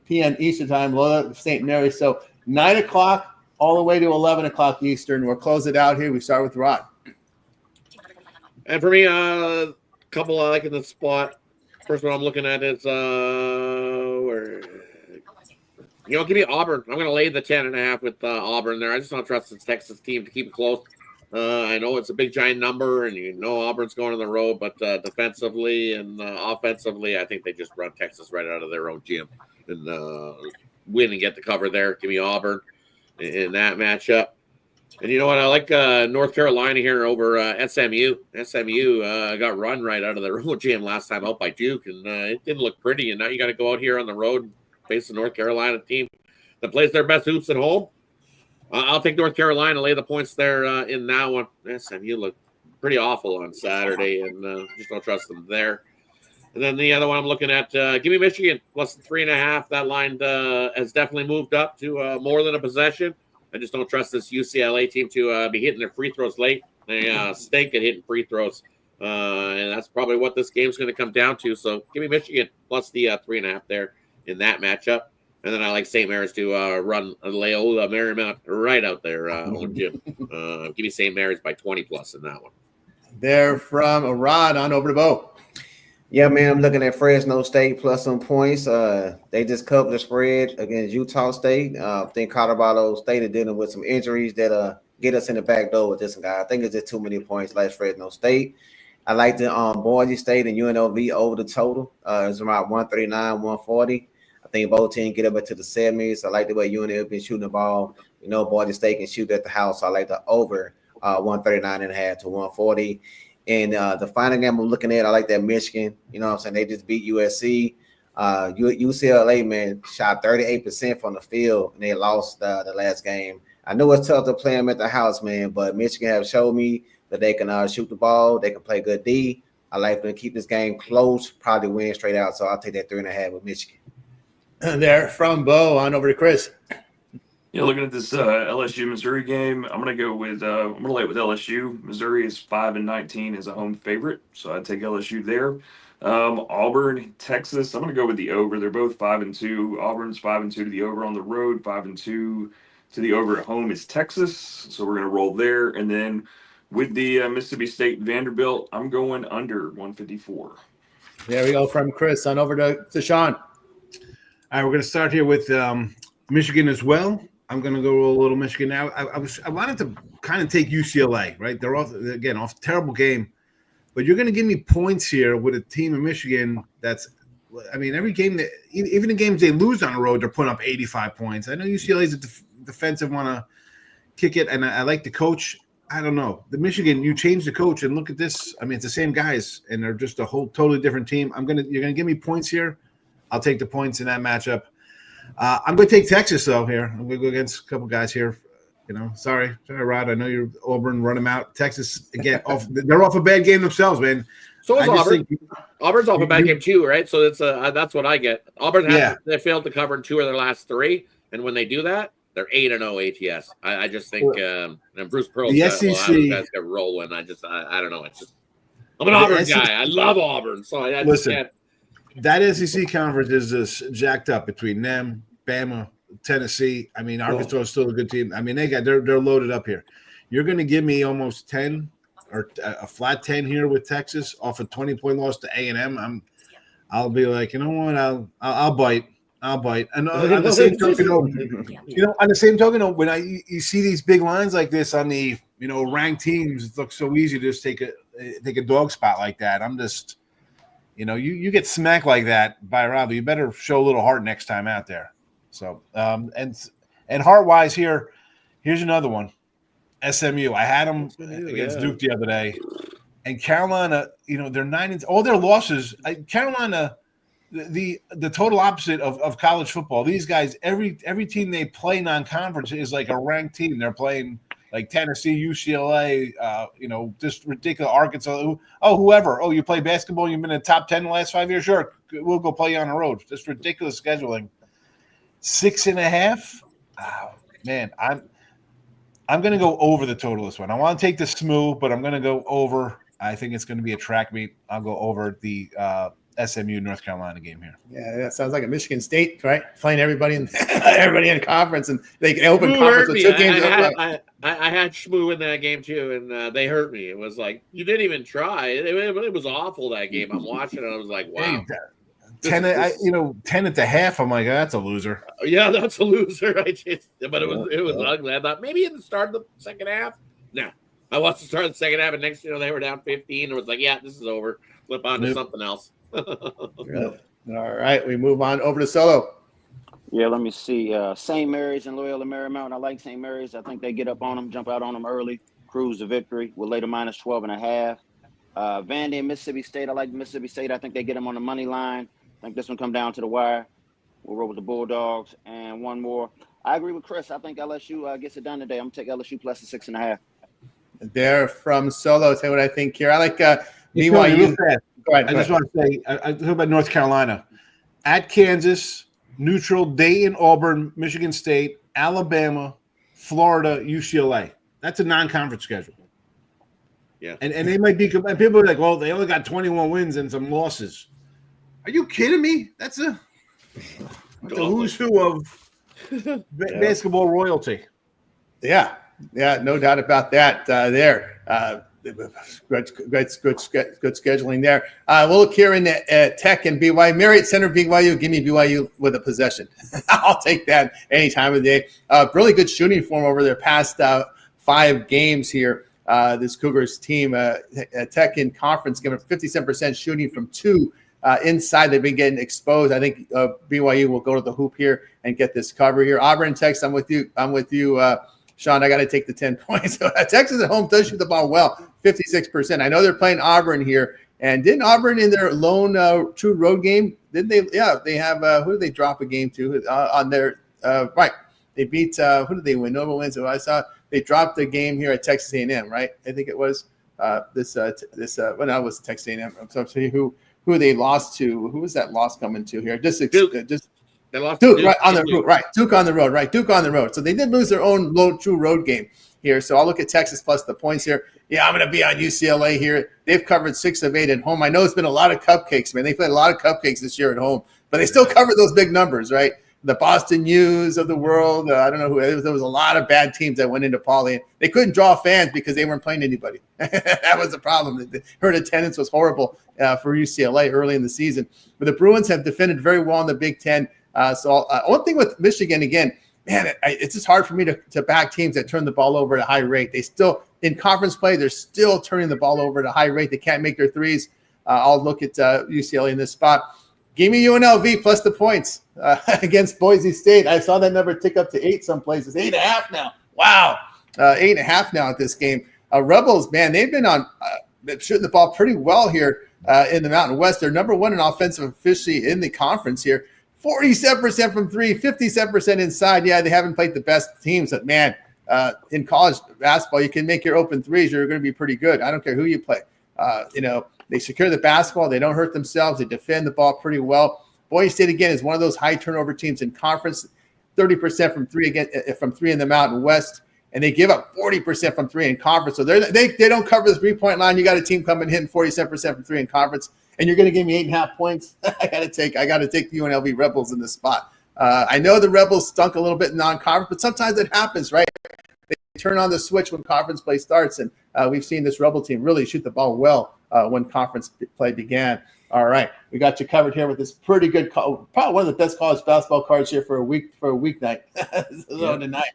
p.m. Eastern time, Loyola St. Mary's. So 9 o'clock all the way to 11 o'clock Eastern. We'll close it out here. We start with Rod. And for me, a couple I like in the spot. First one I'm looking at is give me Auburn. I'm going to lay the 10.5 with Auburn there. I just don't trust this Texas team to keep it close. I know it's a big, giant number, and you know Auburn's going on the road, but defensively and offensively, I think they just run Texas right out of their own gym and win and get the cover there. Give me Auburn in that matchup. And you know what? I like North Carolina here over SMU. SMU got run right out of their own gym last time out by Duke, and it didn't look pretty. And now you got to go out here on the road and face the North Carolina team that plays their best hoops at home. I'll take North Carolina, lay the points there in that one. SMU looked pretty awful on Saturday, and just don't trust them there. And then the other one I'm looking at, give me Michigan, plus 3.5. That line has definitely moved up to more than a possession. I just don't trust this UCLA team to be hitting their free throws late. They stink at hitting free throws, and that's probably what this game's going to come down to. So give me Michigan, plus the 3.5 there in that matchup. And then I like St. Mary's to run Loyola Marymount right out there on Jim. Give me St. Mary's by 20 plus in that one. They're from Rod on over to Bo. Yeah, man, I'm looking at Fresno State plus some points. They just covered the spread against Utah State. I think Colorado State is dealing with some injuries that get us in the back door with this guy. I think it's just too many points like Fresno State. I like the Boise State and UNLV over the total. It's around 139, 140. I think both teams get up into the 70s. I like the way UNLV been shooting the ball. You know, Boise State can shoot at the house. So I like the over 139.5 to 140. And the final game I'm looking at, I like that Michigan. You know what I'm saying? They just beat USC. UCLA, man, shot 38% from the field, and they lost the last game. I know it's tough to play them at the house, man, but Michigan have showed me that they can shoot the ball. They can play good D. I like them to keep this game close, probably win straight out. So I'll take that 3.5 with Michigan. There from Bo on over to Chris. Yeah, looking at this LSU Missouri game, I'm gonna go with I'm gonna lay it with LSU. Missouri is 5-19 as a home favorite, so I'd take LSU there. Auburn, Texas, I'm gonna go with the over. They're both 5-2. Auburn's 5-2 to the over on the road, 5-2 to the over at home is Texas, so we're gonna roll there. And then with the Mississippi State Vanderbilt, I'm going under 154. There we go from Chris on over to Sean. All right, we're going to start here with Michigan as well. I'm going to go a little Michigan now. I wanted to kind of take UCLA, right? They're off terrible game, but you're going to give me points here with a team in Michigan that's, I mean, every game that even the games they lose on the road, they're putting up 85 points. I know UCLA is a defensive, want to kick it, and I like the coach. I don't know. The Michigan, you change the coach and look at this. I mean, it's the same guys, and they're just a whole totally different team. You're gonna give me points here. I'll take the points in that matchup. I'm going to take Texas, though, here. I'm going to go against a couple guys here. Sorry, Rod. I know you're Auburn, run them out. Texas, again, they're off a bad game themselves, man. So is Auburn. Auburn's off a bad game, too, right? So that's what I get. Auburn they failed to cover in 2 of their last 3, and when they do that, they're 8-0 ATS. I just think Bruce Pearl's got rolling. I don't know. I'm an Auburn guy. I love Auburn, so I just can't. That SEC conference is just jacked up between them, Bama, Tennessee. I mean, Arkansas is still a good team. I mean, they're loaded up here. You're going to give me almost 10 or a flat 10 here with Texas off a 20-point loss to A&M. I'll be like, you know what? I'll bite. And on the same token, when you see these big lines like this on the ranked teams, it looks so easy to just take a dog spot like that. I'm just. You get smacked like that by a rival, you better show a little heart next time out there. So, and heart-wise here's another one. SMU. I had them against Duke the other day. And Carolina, they're 9 all their losses. Carolina, the total opposite of college football. These guys, every team they play non-conference is like a ranked team. They're playing like Tennessee, UCLA, just ridiculous Arkansas. Whoever. You play basketball, you've been in the top 10 in the last 5 years? Sure, we'll go play you on the road. Just ridiculous scheduling. 6.5? Oh, man, I'm going to go over the total this one. I want to take the smooth, but I'm going to go over. I think it's going to be a track meet. I'll go over the SMU North Carolina game here. Yeah, that sounds like a Michigan State, right? Playing everybody in conference, and they can open conference with 2 games. I had Shmoo in that game too, and they hurt me. It was like you didn't even try. It was awful that game. I'm watching it. I was like, wow. 10 at the half. I'm like, that's a loser. Yeah, that's a loser. But it was ugly. I thought maybe in the start of the second half. No, I watched the start of the second half, and next they were down 15. It was like, yeah, this is over. Flip on to something else. All right, we move on over to Solo. Yeah, let me see. St. Mary's and Loyola Marymount. I like St. Mary's. I think they get up on them, jump out on them early, cruise to victory. We'll lay the -12.5. Vandy and Mississippi State. I like Mississippi State. I think they get them on the money line. I think this one come down to the wire. We'll roll with the Bulldogs. And one more. I agree with Chris. I think LSU gets it done today. I'm going to take LSU plus the 6.5. They're from Solo. Say what I think here. I like BYU. Go ahead. I just want to say, I talk about North Carolina. At Kansas, neutral, Dayton, Auburn, Michigan State, Alabama, Florida, UCLA. That's a non-conference schedule. Yeah. And they might be – and people are like, well, they only got 21 wins and some losses. Are you kidding me? That's the who's who of basketball royalty. Yeah, no doubt about that. Good scheduling there. We'll look here in Tech and BYU. Marriott Center, BYU. Give me BYU with a possession. I'll take that any time of the day. Really good shooting form over their past 5 games here. This Cougars team, Tech in conference, giving 57% shooting from 2 inside. They've been getting exposed. I think BYU will go to the hoop here and get this cover here. Auburn, Texas. I'm with you, Sean. I got to take the 10 points. Texas at home does shoot the ball well, 56%. I know they're playing Auburn here, and didn't Auburn in their lone true road game? Didn't they? Yeah, they have. Who did they drop a game to on their right? They beat who did they win? Nova wins. I saw they dropped the game here at Texas A&M, right? I think it was well, that was Texas A&M. So I'll tell you who they lost to. Who was that loss coming to here? Duke. They lost Duke, to right on the road, right? Duke on the road, right? Duke on the road. So they did lose their own true road game here. So I'll look at Texas plus the points here. Yeah, I'm going to be on UCLA here. They've covered 6 of 8 at home. I know it's been a lot of cupcakes, man. They played a lot of cupcakes this year at home, but they still covered those big numbers, right? The Boston News of the world. I don't know who. There was a lot of bad teams that went into Parlay. They couldn't draw fans because they weren't playing anybody. That was the problem. The herd attendance was horrible for UCLA early in the season. But the Bruins have defended very well in the Big Ten. So one thing with Michigan, again, man, it's just hard for me to back teams that turn the ball over at a high rate. They still, in conference play, they're still turning the ball over at a high rate. They can't make their threes. I'll look at UCLA in this spot. Give me UNLV plus the points against Boise State. I saw that number tick up to 8 some places. 8.5 now. Wow. 8.5 now at this game. Rebels, man, they've been on shooting the ball pretty well here in the Mountain West. They're number 1 in offensive efficiency in the conference here. 47% from 3, 57% inside. Yeah, they haven't played the best teams, but man, in college basketball, you can make your open threes. You're going to be pretty good. I don't care who you play. They secure the basketball. They don't hurt themselves. They defend the ball pretty well. Boise State, again, is one of those high turnover teams in conference, 30% from 3 again, from 3 in the Mountain West, and they give up 40% from 3 in conference. So they don't cover the 3-point line. You got a team coming hitting 47% from 3 in conference, and you're going to give me 8.5 points. I got to take the UNLV Rebels in this spot. I know the Rebels stunk a little bit in non-conference, but sometimes it happens, right? They turn on the switch when conference play starts, and we've seen this Rebel team really shoot the ball well when conference play began. All right, we got you covered here with this pretty good, probably one of the best college basketball cards here for a weeknight. Tonight,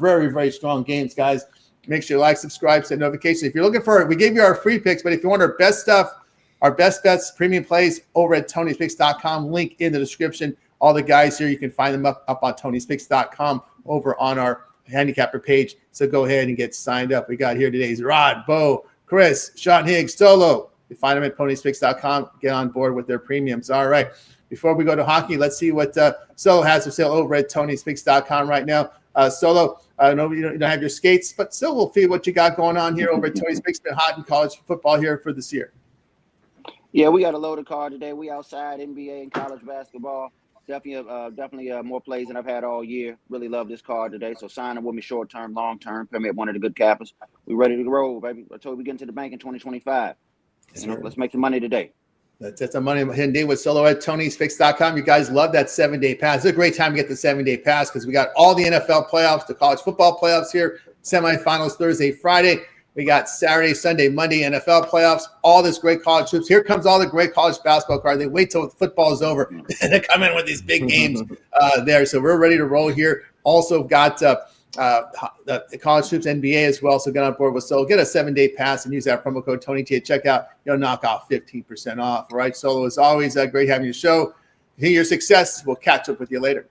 very, very strong games, guys. Make sure you like, subscribe, set notifications. If you're looking for it, we gave you our free picks, but if you want our best stuff, our best bets, premium plays over at Tony'sPicks.com. Link in the description. All the guys here, you can find them up on Tony'sPicks.com over on our handicapper page. So go ahead and get signed up. We got here today's Rod, Bo, Chris, Sean Higgs, Solo. You find them at Tony'sPicks.com. Get on board with their premiums. All right. Before we go to hockey, let's see what Solo has for sale over at Tony'sPicks.com right now. Solo, I know you don't have your skates, but still we'll see what you got going on here over at Tony's Picks. Been hot in college football here for this year. Yeah, we got a loaded card today. We outside NBA and college basketball. Definitely more plays than I've had all year. Really love this card today. So sign up with me short term, long term. Put me at one of the good cappers. We ready to roll, baby. I told you we get into the bank in 2025. Let's make some money today. That's a money indeed with Solo at Tony'sPicks.com. You guys love that 7-day pass. It's a great time to get the 7-day pass because we got all the NFL playoffs, the college football playoffs here, semifinals Thursday, Friday. We got Saturday, Sunday, Monday, NFL playoffs, all this great college hoops. Here comes all the great college basketball cards. They wait till football is over to come in with these big games there. So we're ready to roll here. Also got the college hoops NBA as well. So get on board with Solo. Get a 7-day pass and use that promo code TonyT at checkout. You'll knock off 15% off. All right, Solo, as always, great having you show. Hear your success. We'll catch up with you later.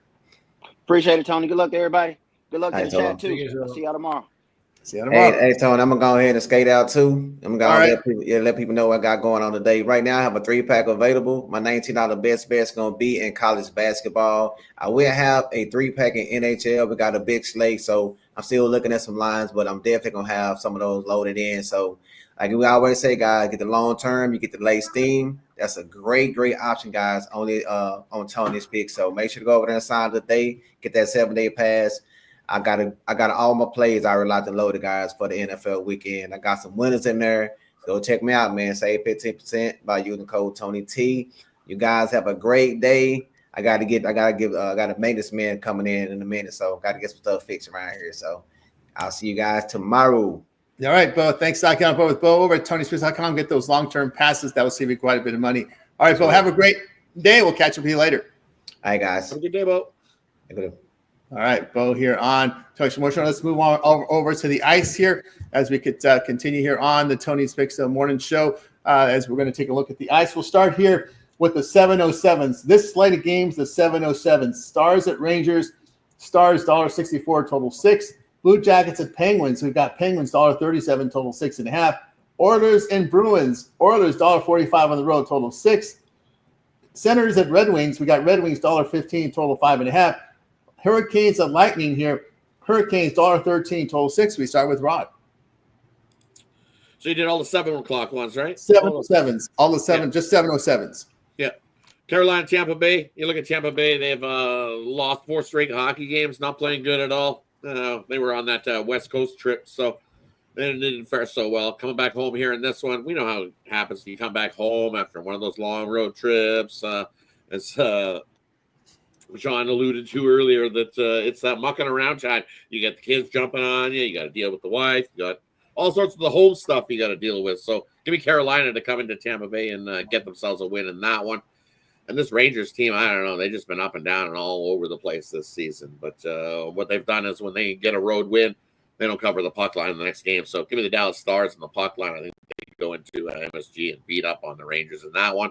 Appreciate it, Tony. Good luck to everybody. Good luck to the Tony. chat, too. I'll see y'all tomorrow. See you tomorrow. Hey, Tony, I'm going to go ahead and skate out, too. I'm going to let people know what I got going on today. Right now, I have a 3-pack available. My $19 best bet's going to be in college basketball. I will have a 3-pack in NHL. We got a big slate, so I'm still looking at some lines, but I'm definitely going to have some of those loaded in. So, like we always say, guys, get the long term, you get the late steam. That's a great option, guys, only on Tony's Picks. So make sure to go over there and sign up today, get that 7-day pass. I got all my plays I already locked and loaded, guys, for the NFL weekend. I got some winners in there. Go check me out, man. Save 15% by using code Tony T. You guys have a great day. I got a maintenance man coming in a minute, so got to get some stuff fixed around here. So I'll see you guys tomorrow. All right, Bo. Thanks. I can on board with Bo over at Tony'sPicks.com. Get those long-term passes. That will save you quite a bit of money. All right, Bo. Have a great day. We'll catch up with you later. All right, guys. Have a good day, Bo. All right, Bo here on Tony's Motion. Let's move on over to the ice here as we could continue here on the Tony's Picks morning show as we're going to take a look at the ice. We'll start here with the 707s. This slate of games, the 707s. Stars at Rangers. Stars, $1.64, total 6. Blue Jackets at Penguins. We've got Penguins, $1.37, total 6.5. Oilers and Bruins. Oilers, $1.45 on the road, total 6. Senators at Red Wings. We got Red Wings, $1.15, total 5.5. Hurricanes and Lightning here. Hurricanes, $1.13, total 6. We start with Rod. So you did all the 7 o'clock ones, right? 707s. All the 7, just 707s. Yeah. Carolina, Tampa Bay. You look at Tampa Bay, they've lost 4 straight hockey games, not playing good at all. They were on that West Coast trip, so they didn't fare so well. Coming back home here in this one, we know how it happens. You come back home after one of those long road trips. As Sean alluded to earlier, that it's that mucking around time. You got the kids jumping on you. You got to deal with the wife. You got all sorts of the home stuff you got to deal with. So give me Carolina to come into Tampa Bay and get themselves a win in that one. And this Rangers team, I don't know. They've just been up and down and all over the place this season. But what they've done is when they get a road win, they don't cover the puck line in the next game. So give me the Dallas Stars and the puck line. I think they can go into MSG and beat up on the Rangers in that one.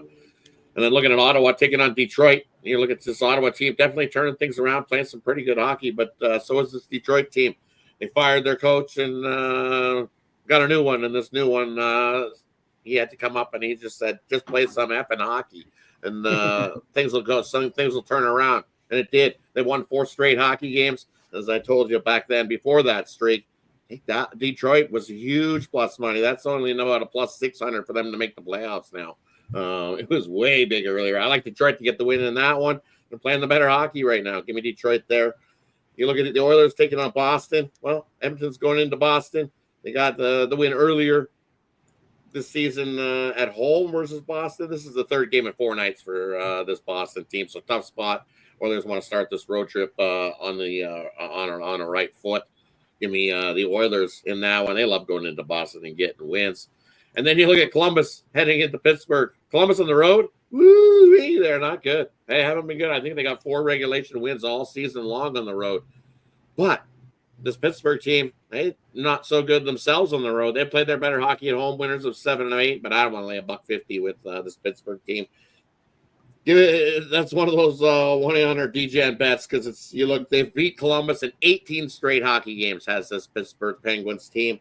And then looking at Ottawa taking on Detroit. You look at this Ottawa team, definitely turning things around, playing some pretty good hockey. But so is this Detroit team. They fired their coach and got a new one. And this new one, he had to come up and he just said, just play some effing hockey. And things will go. Some things will turn around, and it did. They won 4 straight hockey games, as I told you back then. Before that streak, I think that Detroit was huge plus money. That's only about a plus 600 for them to make the playoffs now. It was way bigger earlier. I like Detroit to get the win in that one. They're playing the better hockey right now. Give me Detroit there. You look at the Oilers taking on Boston. Well, Edmonton's going into Boston. They got the win earlier this season at home versus Boston. This is the 3rd game in 4 nights for this Boston team, so tough spot. Oilers want to start this road trip on a right foot. Give me the Oilers in that one. They love going into Boston and getting wins. And then you look at Columbus heading into Pittsburgh. Columbus on the road, woo, they're not good. They haven't been good. I think they got 4 regulation wins all season long on the road. But this Pittsburgh team, they not so good themselves on the road. They played their better hockey at home, winners of 7 and 8, but I don't want to lay $1.50 with this Pittsburgh team. That's one of those 1-800 DGen bets because it's they've beat Columbus in 18 straight hockey games. Has this Pittsburgh Penguins team,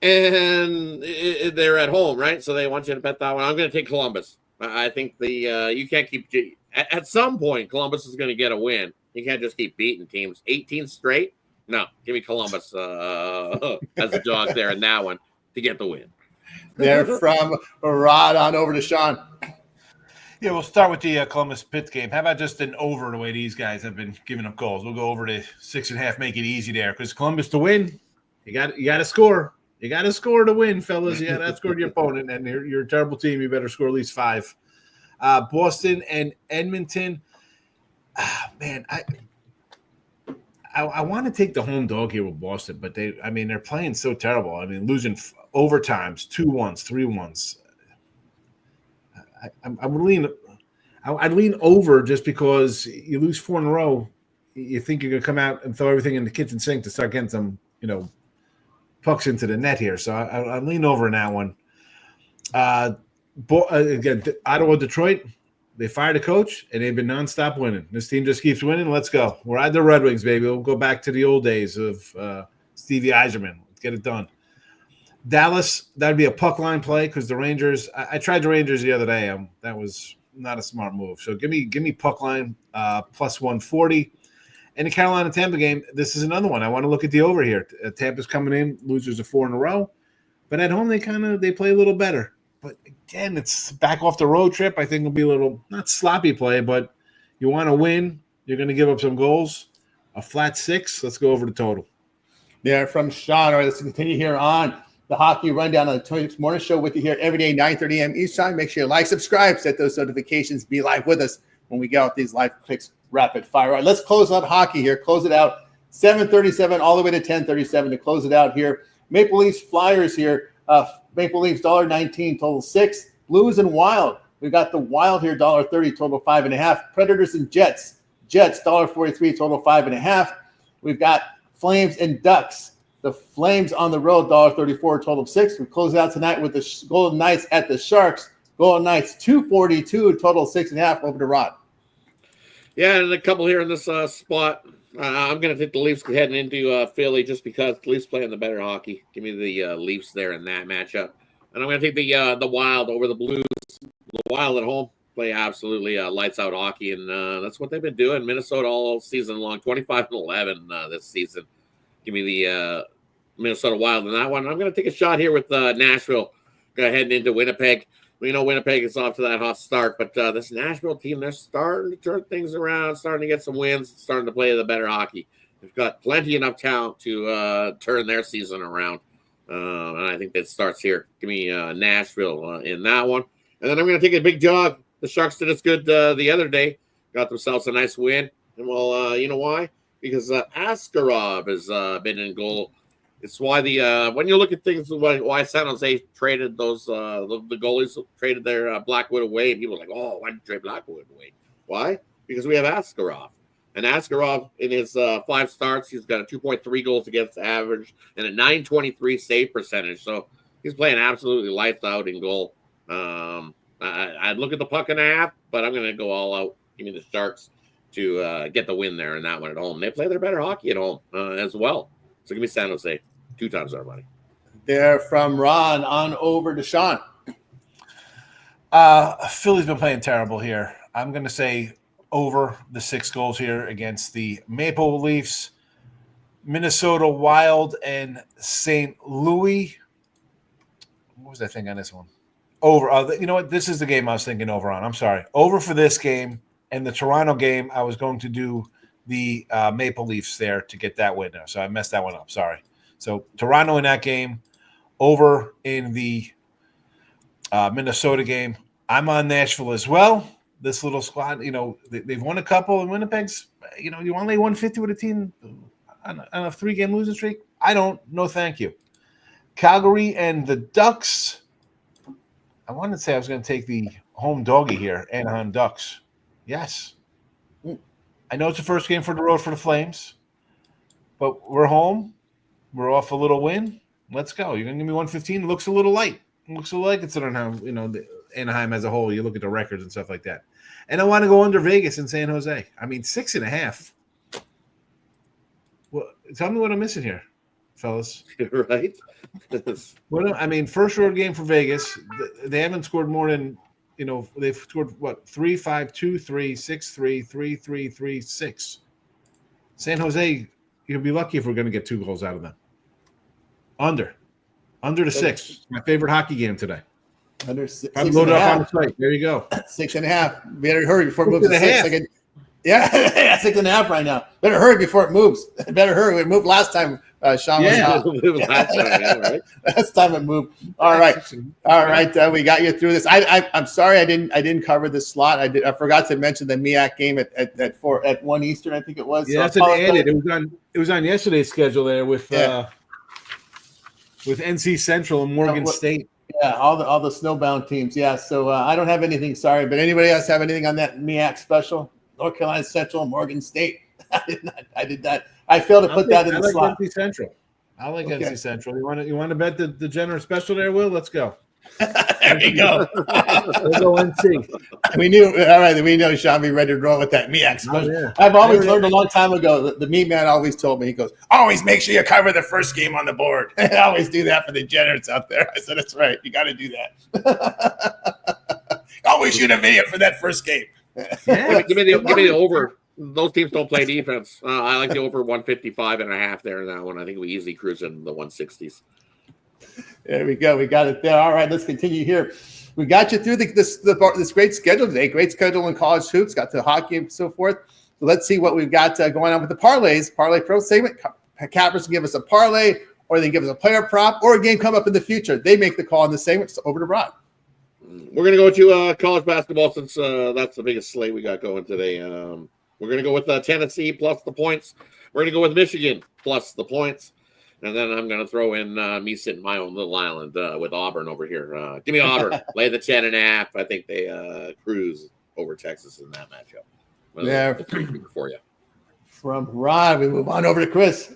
and they're at home, right? So they want you to bet that one. I'm going to take Columbus. I think you can't keep at some point Columbus is going to get a win. You can't just keep beating teams 18 straight. No, give me Columbus as a dog there in that one to get the win. There from Rod on over to Sean. Yeah, we'll start with the Columbus Pitt game. How about just an over the way these guys have been giving up goals? We'll go over to 6.5, make it easy there. Because Columbus to win, you got to score. You got to score to win, fellas. You got to outscore your opponent. And you're a terrible team. You better score at least 5. Boston and Edmonton. Man, I want to take the home dog here with Boston, but they're playing so terrible. I mean, losing overtimes, 2-1s, 3-1s. I'd lean over just because you lose 4 in a row. You think you're going to come out and throw everything in the kitchen sink to start getting some, pucks into the net here. So I lean over in that one. Again, Ottawa, Detroit. They fired a coach, and they've been nonstop winning. This team just keeps winning. Let's go. We're at the Red Wings, baby. We'll go back to the old days of Stevie Yzerman. Let's get it done. Dallas, that would be a puck line play because the Rangers – I tried the Rangers the other day. That was not a smart move. So give me puck line plus 140. And the Carolina-Tampa game, this is another one. I want to look at the over here. Tampa's coming in, losers of 4 in a row. But at home, they play a little better. But again, it's back off the road trip. I think it'll be a little not sloppy play, but you want to win. You're going to give up some goals. A flat 6. Let's go over the total. There from Sean. All right, let's continue here on the Hockey Rundown on the Tony Morning Show with you here every day, 9:30 a.m. East time. Make sure you like, subscribe, set those notifications, be live with us when we get out these live picks rapid fire. All right, let's close out hockey here. Close it out. 7:37 all the way to 10:37 to close it out here. Maple Leafs Flyers here. Maple Leafs $1.19 total 6. Blues and Wild. We got the Wild here $1.30 total 5.5. Predators and Jets. Jets $1.43 total 5.5. We've got Flames and Ducks. The Flames on the road $1.34 total 6. We close out tonight with the Golden Knights at the Sharks. Golden Knights $2.42 total 6.5. Over to Rod. Yeah, and a couple here in this spot. I'm going to take the Leafs heading into Philly just because the Leafs playing the better hockey. Give me the Leafs there in that matchup. And I'm going to take the Wild over the Blues. The Wild at home. play absolutely lights out hockey, and that's what they've been doing. Minnesota all season long, 25-11 this season. Give me the Minnesota Wild in that one. I'm going to take a shot here with Nashville heading into Winnipeg. We know Winnipeg is off to that hot start, but this Nashville team, they're starting to turn things around, starting to get some wins, starting to play the better hockey. They've got plenty enough talent to turn their season around. And I think that starts here. Give me Nashville in that one. And then I'm going to take a big dog. The Sharks did us good the other day. Got themselves a nice win. And, well, you know why? Because Askarov has been in goal. It's why when you look at things, why San Jose traded those the goalies traded their Blackwood away, and people are like, oh, why did you trade Blackwood away? Why? Because we have Askarov, and Askarov in his 5 starts, he's got a 2.3 goals against average and a 923 save percentage. So he's playing absolutely lights out in goal. I'd look at the puck and a half, but I'm going to go all out. Give me the Sharks to get the win there in that one at home. They play their better hockey at home as well. So give me San Jose. 2 times our money. There from Ron on over to Sean. Philly's been playing terrible here. I'm going to say over the 6 goals here against the Maple Leafs, Minnesota Wild, and St. Louis. What was I thinking on this one? Over. You know what? This is the game I was thinking over on. I'm sorry. Over for this game. And the Toronto game, I was going to do the Maple Leafs there to get that win now. So I messed that one up. Sorry. So Toronto in that game, over in the Minnesota game. I'm on Nashville as well. This little squad, they've won a couple, and Winnipeg's, you only won 50 with a team on a 3-game losing streak. I don't. No, thank you. Calgary and the Ducks. I wanted to say I was going to take the home doggy here, Anaheim Ducks. Yes. I know it's the first game for the road for the Flames, but we're home. We're off a little win. Let's go. You're going to give me 115. It looks a little light. It looks a little light considering how, the Anaheim as a whole, you look at the records and stuff like that. And I want to go under Vegas in San Jose. I mean, 6.5. Well, tell me what I'm missing here, fellas. Right? First road game for Vegas. They haven't scored more than, they've scored, 3-5, 2-3, 6-3, 3-3, 3-6. San Jose, you'll be lucky if we're going to get 2 goals out of them. Under the 6. My favorite hockey game today. Under 6. I'm loaded up on the site. There you go. 6.5. Better hurry before it moves to 6. 6.5. 6.5 right now. Better hurry before it moves. Better hurry. It moved last time. Sean was out. Right? Last time it moved. All right. We got you through this. I'm sorry I didn't cover this slot. I forgot to mention the MEAC game at 1 Eastern. I think it was. Yeah, that's an added. It was on yesterday's schedule there with NC Central and Morgan State. Yeah, all the snowbound teams. Yeah, so I don't have anything. Sorry, but anybody else have anything on that MEAC special? North Carolina Central, Morgan State. I did not. I failed to put that in the slot. NC Central. I like NC Central. You want to bet the generous special there, Will? Let's go. There you go. We'll go NC. We know Sean be ready to roll with that MEAC special. Oh, yeah. I've always learned a long time ago. The meat man always told me, he goes, always make sure you cover the first game on the board. I always do that for the generous out there. I said, that's right. You got to do that. Always shoot a video for that first game. Yeah. Give me the over. Those teams don't play defense. I like the over 155.5 there in that one. I think we easily cruise in the 160s. There we go. We got it there. All right, let's continue here. We got you through this great schedule today. Great schedule in college hoops. Got to hockey and so forth. So let's see what we've got going on with the parlays. Parlay Pro segment. Cappers can give us a parlay, or they can give us a player prop, or a game come up in the future. They make the call in the segment. So over to Rod. We're going to go to college basketball since that's the biggest slate we got going today. We're going to go with Tennessee plus the points. We're going to go with Michigan plus the points. And then I'm going to throw in me sitting my own little island with Auburn over here. Give me Auburn. Lay the 10.5. I think they cruise over Texas in that matchup. For you. From Rod, we move on over to Chris.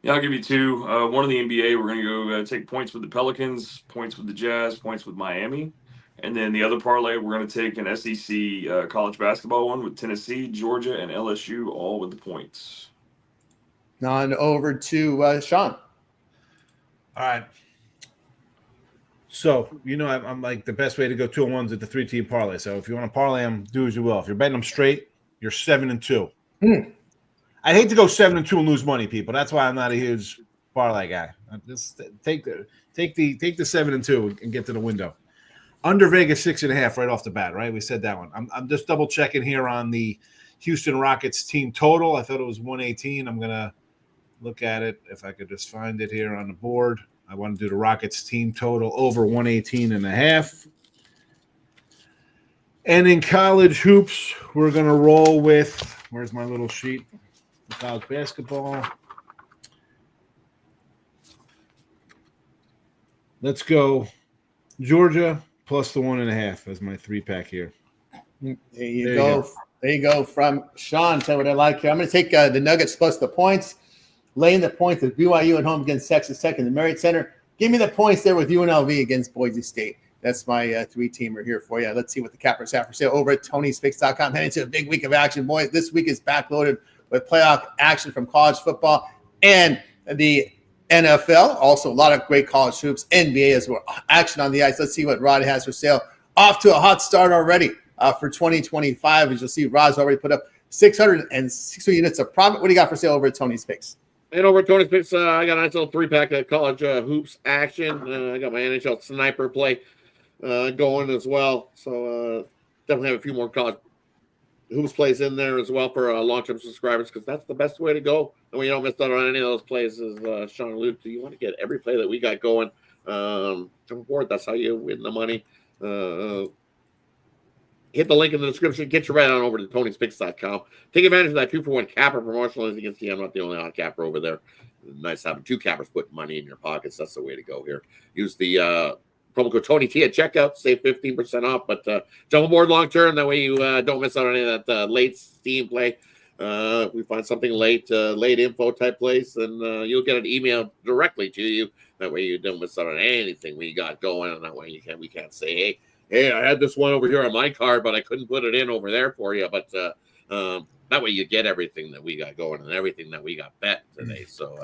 Yeah, I'll give you 2. One in the NBA, we're going to go take points with the Pelicans, points with the Jazz, points with Miami. And then the other parlay, we're going to take an SEC college basketball one with Tennessee, Georgia, and LSU, all with the points. On over to Sean. All right. So, I'm like the best way to go 2-1 at the 3-team parlay. So if you want to parlay them, do as you will. If you're betting them straight, you're 7-2. I hate to go 7-2 and lose money, people. That's why I'm not a huge parlay guy. Just take the 7-2 and get to the window. Under Vegas 6.5 right off the bat, right? We said that one. I'm just double checking here on the Houston Rockets team total. I thought it was 118. I'm gonna look at it if I could just find it here on the board. I want to do the Rockets team total over 118.5. And in college hoops, we're gonna roll with. Where's my little sheet? College basketball. Let's go Georgia plus the 1.5 as my 3-pack here. There you go. There you go. From Sean, tell me what I like here. I'm going to take the Nuggets plus the points, laying the points with BYU at home against Texas Tech in the Marriott Center. Give me the points there with UNLV against Boise State. That's my 3-teamer here for you. Let's see what the cappers have for sale over at Tony'sPicks.com. Heading to a big week of action, boys. This week is backloaded with playoff action from college football and the NFL. Also, a lot of great college hoops. NBA as well. Action on the ice. Let's see what Rod has for sale. Off to a hot start already for 2025. As you'll see, Rod's already put up 660 units of profit. What do you got for sale over at Tony's Picks? And over at Tony's Picks, I got a nice little 3-pack of college hoops action. I got my NHL sniper play going as well. So definitely have a few more college hoops plays in there as well for long-term subscribers, because that's the best way to go. And when you don't miss out on any of those plays, as Sean alluded to, you want to get every play that we got going. Come aboard. That's how you win the money. Hit the link in the description. Get your right on over to Tony'sPicks.com. Take advantage of that 2-for-1 capper promotional. As you can see, I'm not the only odd capper over there. Nice having 2 cappers putting money in your pockets. That's the way to go here. Use the promo code TonyT at checkout. Save 15% off. But jump aboard long term. That way you don't miss out on any of that late Steam play. If we find something late info type place, then you'll get an email directly to you. That way you don't miss out on anything we got going. And that way we can't say, hey, I had this one over here on my card, but I couldn't put it in over there for you. But that way you get everything that we got going and everything that we got bet today. So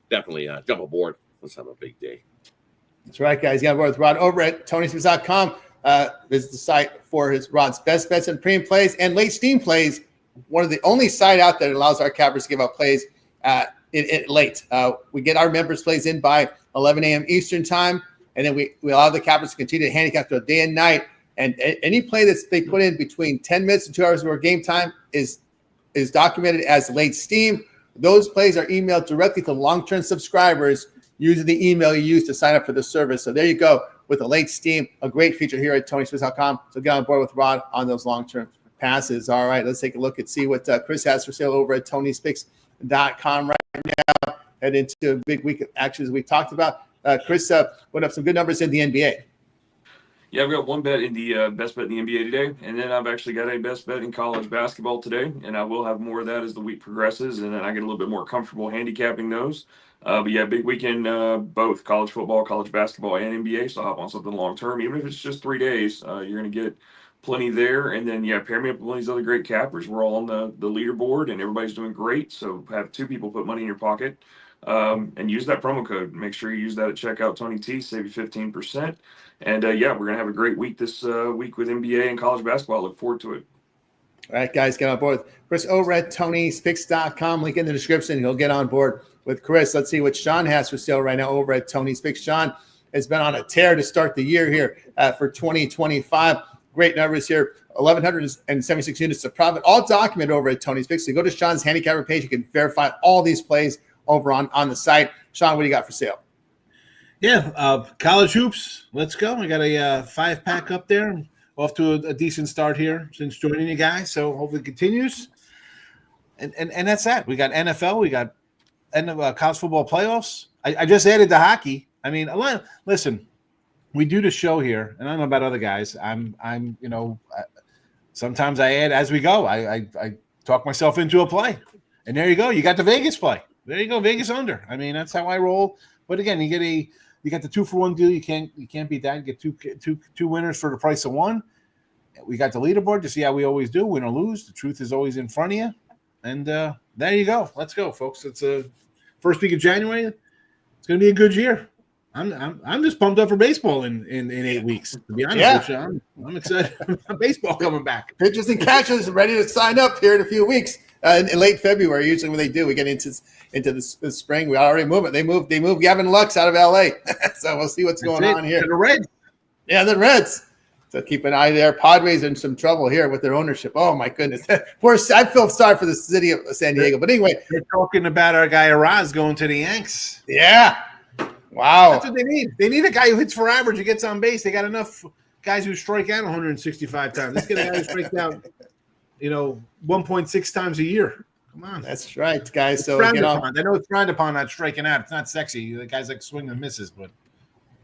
definitely jump aboard. Let's have a big day. That's right, guys. You got aboard with Rod over at Tony'sPicks.com. Visit the site for his Rod's best bets and premium plays and late Steam plays. One of the only site out there that allows our cappers to give out plays late. We get our members plays in by 11 a.m. Eastern time. And then we allow the cappers to continue to handicap through day and night. And any play that they put in between 10 minutes and 2 hours of game time is documented as late Steam. Those plays are emailed directly to long-term subscribers using the email you use to sign up for the service. So there you go with the late Steam, a great feature here at Tony'sPicks.com. So get on board with Rod on those long-term passes. All right, let's take a look and see what Chris has for sale over at Tony'sPicks.com right now. Head into a big week of action as we talked about. Chris put up some good numbers in the NBA. Yeah, I've got one bet in the best bet in the NBA today, and then I've actually got a best bet in college basketball today, and I will have more of that as the week progresses, and then I get a little bit more comfortable handicapping those. But yeah, big weekend, both college football, college basketball, and NBA, so I'll hop on something long-term. Even if it's just 3 days, you're going to get plenty there. And then, yeah, pair me up with one of these other great cappers. We're all on the leaderboard, and everybody's doing great, so have 2 people put money in your pocket. And use that promo code. Make sure you use that at checkout, Tony T, save you 15%. And yeah, we're gonna have a great week this week with NBA and college basketball. Look forward to it. All right, guys, get on board with Chris over at Tony'sPicks.com. Link in the description. He'll get on board with Chris. Let's see what Sean has for sale right now over at Tony's Picks. Sean has been on a tear to start the year here for 2025. Great numbers here, 1,176 units of profit, all documented over at Tony's Picks. So go to Sean's handicapper page. You can verify all these plays over on the site. Sean, what do you got for sale? Yeah, college hoops. Let's go. We got a 5-pack up there. Off to a decent start here since joining you guys. So hopefully it continues. And that's that. We got NFL. We got college football playoffs. I just added the hockey. I mean, listen, we do the show here, and I don't know about other guys. I'm sometimes I add as we go. I talk myself into a play. And there you go. You got the Vegas play. There you go, Vegas under. I mean, that's how I roll. But again, you got the 2-for-1 deal. You can't beat that. You get two winners for the price of one. We got the leaderboard to see how we always do, win or lose. The truth is always in front of you. And there you go. Let's go, folks. It's a first week of January. It's going to be a good year. I'm just pumped up for baseball in 8 weeks. To be honest with you, I'm excited about baseball coming back. Pitchers and catchers ready to sign up here in a few weeks. In late February, usually when they do, we get into the spring. We already move it. They moved Gavin Lux out of LA, so we'll see what's going on here. The Reds. Yeah, the Reds. So keep an eye there. Padres are in some trouble here with their ownership. Oh my goodness, I feel sorry for the city of San Diego. But anyway, they're talking about our guy Araz going to the Yanks. Yeah. Wow. That's what they need. They need a guy who hits for average, who gets on base. They got enough guys who strike out 165 times. Let's get a guy who strikes out, 1.6 times a year. Come on. That's right, guys. So I know it's frowned upon not striking out. It's not sexy. The guys like swing and misses, but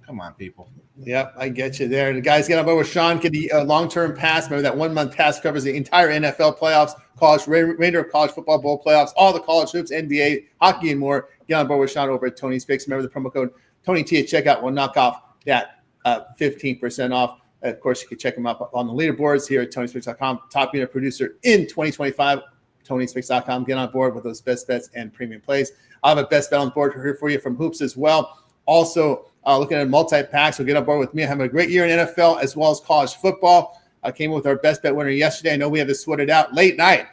come on, people. Yep, I get you there. The guys get on board with Sean. Get the long-term pass. Remember that 1 month pass covers the entire NFL playoffs, college, remainder of college football bowl playoffs, all the college hoops, NBA, hockey, and more. Get on board with Sean over at Tony's Picks. Remember the promo code TonyT at checkout will knock off that 15% off. Of course, you can check them out on the leaderboards here at Tony'sPicks.com. Top unit producer in 2025. Tony'sPicks.com. Get on board with those best bets and premium plays. I have a best bet on the board here for you from Hoops as well. Also, looking at multi-packs, so get on board with me. I'm having a great year in NFL as well as college football. I came with our best bet winner yesterday. I know we had to sweat it out late night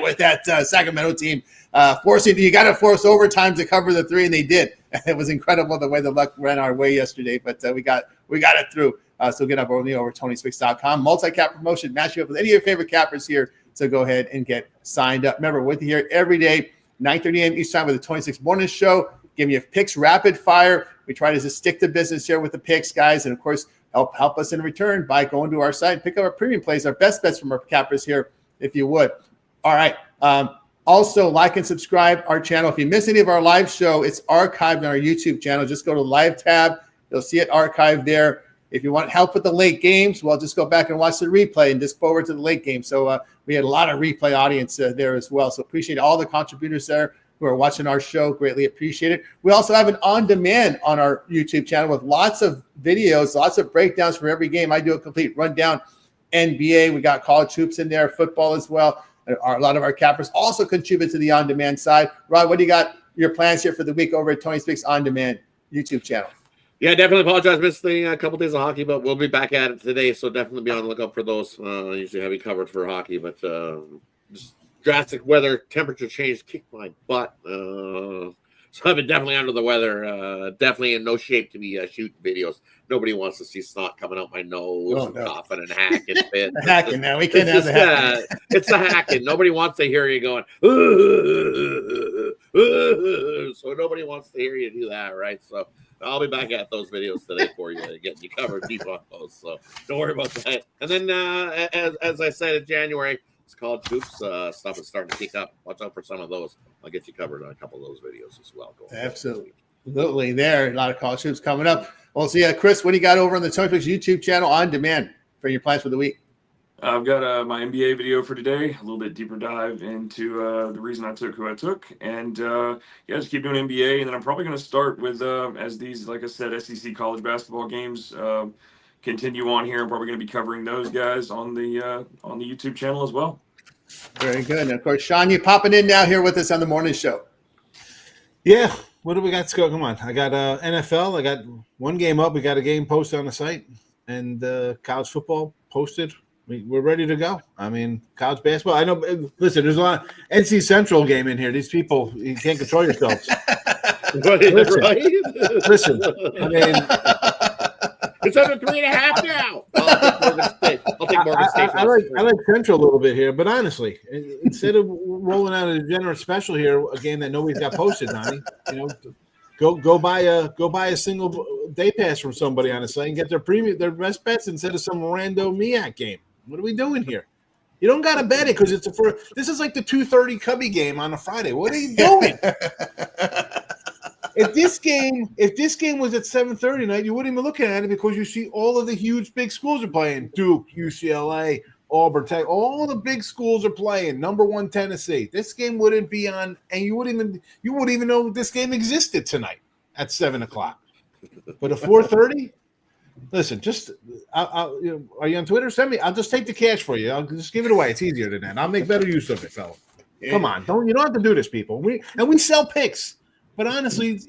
with that Sacramento team. You got to force overtime to cover the 3, and they did. It was incredible the way the luck ran our way yesterday, but we got it through. So get on board with me over Tony'sPicks.com. Multi-cap promotion, match you up with any of your favorite cappers here. So go ahead and get signed up. Remember, we're here every day, 9:30 a.m. each time with the 26 Morning Show. Giving you picks rapid fire. We try to just stick to business here with the picks, guys, and of course help us in return by going to our site and pick up our premium plays, our best bets from our cappers here, if you would. All right. Also, like and subscribe our channel. If you miss any of our live show, it's archived on our YouTube channel. Just go to Live tab. You'll see it archived there. If you want help with the late games, well, just go back and watch the replay and just forward to the late game. So we had a lot of replay audience there as well. So appreciate all the contributors there who are watching our show. Greatly appreciate it. We also have an on-demand on our YouTube channel with lots of videos, lots of breakdowns for every game. I do a complete rundown. NBA, we got college hoops in there, football as well. A lot of our cappers also contribute to the on-demand side. Rod, what do you got your plans here for the week over at Tony's Picks On-Demand YouTube channel? Yeah, definitely apologize. Missed a couple days of hockey, but we'll be back at it today. So definitely be on the lookout for those. Usually have you covered for hockey, but just drastic weather, temperature change kicked my butt. So I've been definitely under the weather. Definitely in no shape to be shooting videos. Nobody wants to see snot coming out my nose, coughing and hacking. Hacking now. We can't have the hacking. It's the hacking. Nobody wants to hear you going, so nobody wants to hear you do that, right? So I'll be back at those videos today for you, getting you covered deep on those. So don't worry about that. And then, as I said in January, it's college hoops stuff is starting to pick up. Watch out for some of those. I'll get you covered on a couple of those videos as well. Absolutely. There, a lot of college hoops coming up. Well, so Chris, what do you got over on the Tony Picks YouTube channel on demand for your plans for the week? I've got my NBA video for today, a little bit deeper dive into the reason I took who I took. And, just keep doing NBA. And then I'm probably going to start with, as these, like I said, SEC college basketball games continue on here. I'm probably going to be covering those guys on the YouTube channel as well. Very good. And, of course, Sean, you popping in now here with us on the morning show. Yeah. What do we got to go? Come on. I got NFL. I got one game up. We got a game posted on the site. And college football posted. We're ready to go. I mean, college basketball. I know. Listen, there's a lot of NC Central game in here. These people, you can't control yourselves. Listen, I mean, it's under 3.5 now. I'll take Morgan State. I like Central a little bit here, but honestly, instead of rolling out a generous special here, a game that nobody's got posted, Donnie, go buy a single day pass from somebody on the site and get their best bets instead of some rando MEAC game. What are we doing here? You don't got to bet it because this is like the 2:30 Cubby game on a Friday. What are you doing? If this game was at 7:30 tonight, you wouldn't even look at it because you see all of the huge big schools are playing. Duke, UCLA, Auburn, Tech, all the big schools are playing. Number 1 Tennessee. This game wouldn't be on, and you wouldn't even know this game existed tonight at 7:00. But at 4:30. Listen, just are you on Twitter? Send me. I'll just take the cash for you. I'll just give it away. It's easier than that. I'll make better use of it, fella. Yeah. Come on, you don't have to do this, people. We sell picks, but honestly,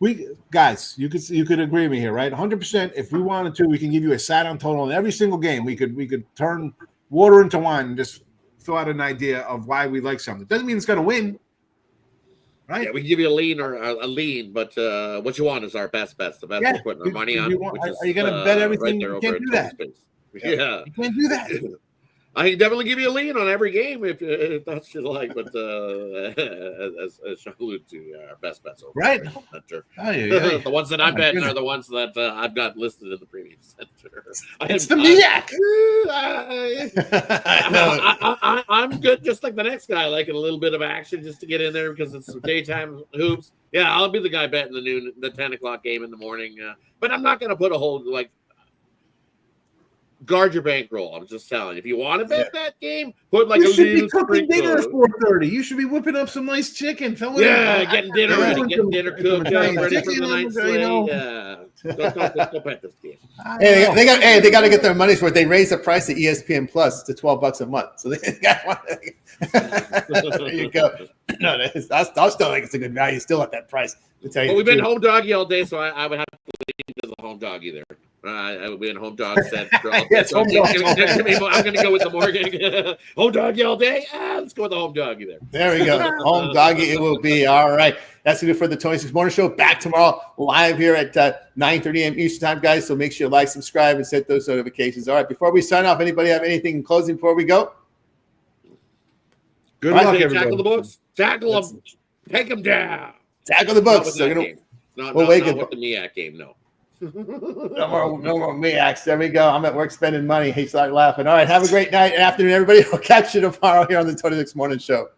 You could agree with me here, right? 100%. If we wanted to, we can give you a sat on total in every single game. We could turn water into wine and just throw out an idea of why we like something. Doesn't mean it's going to win, right? Yeah, we can give you a lean or a lean, but what you want is our best bets. The best we're putting our money on. Are you going to bet everything? Right, you can't do that. Yeah, you can't do that. I can definitely give you a lean on every game if that's what you like, but as Sean alluded to, our best bets over right. Center. The ones that I'm betting are the ones that I've got listed in the premium center. It's the MEAC. I'm good, just like the next guy, like a little bit of action just to get in there because it's daytime hoops. Yeah, I'll be the guy betting the 10 o'clock game in the morning, but I'm not going to put a whole guard your bankroll. I'm just telling you. If you want to bet that game, put like you a should be little cooking dinner at sprinkle. 4:30. You should be whipping up some nice chicken. Getting dinner ready, getting dinner cooked up, ready for the night slate. Yeah. Go bet this game. Hey, they got to get their money's worth. They raised the price of ESPN Plus to $12 a month, so they got one. There you go. No, I still think it's a good value. Still at that price. To tell you, well, we've been home doggy all day, so I would have to lean as a home doggy there. I would be in home dog set. Yes, home dog. I'm going to go with the Morgan. Home doggy all day. Let's go with the home doggy there. There we go. Home doggy it will be. All right. That's going to do for the 26 Morning Show. Back tomorrow live here at 9:30 a.m. Eastern Time, guys. So make sure you like, subscribe, and set those notifications. All right. Before we sign off, anybody have anything in closing before we go? Good luck, everybody. Tackle the books. Tackle them. Take them down. Tackle the books. Not with the MEAC game, no. No more MEACs. There we go. I'm at work spending money. He started laughing. All right. Have a great night and afternoon, everybody. We'll catch you tomorrow here on the 26 Morning Show.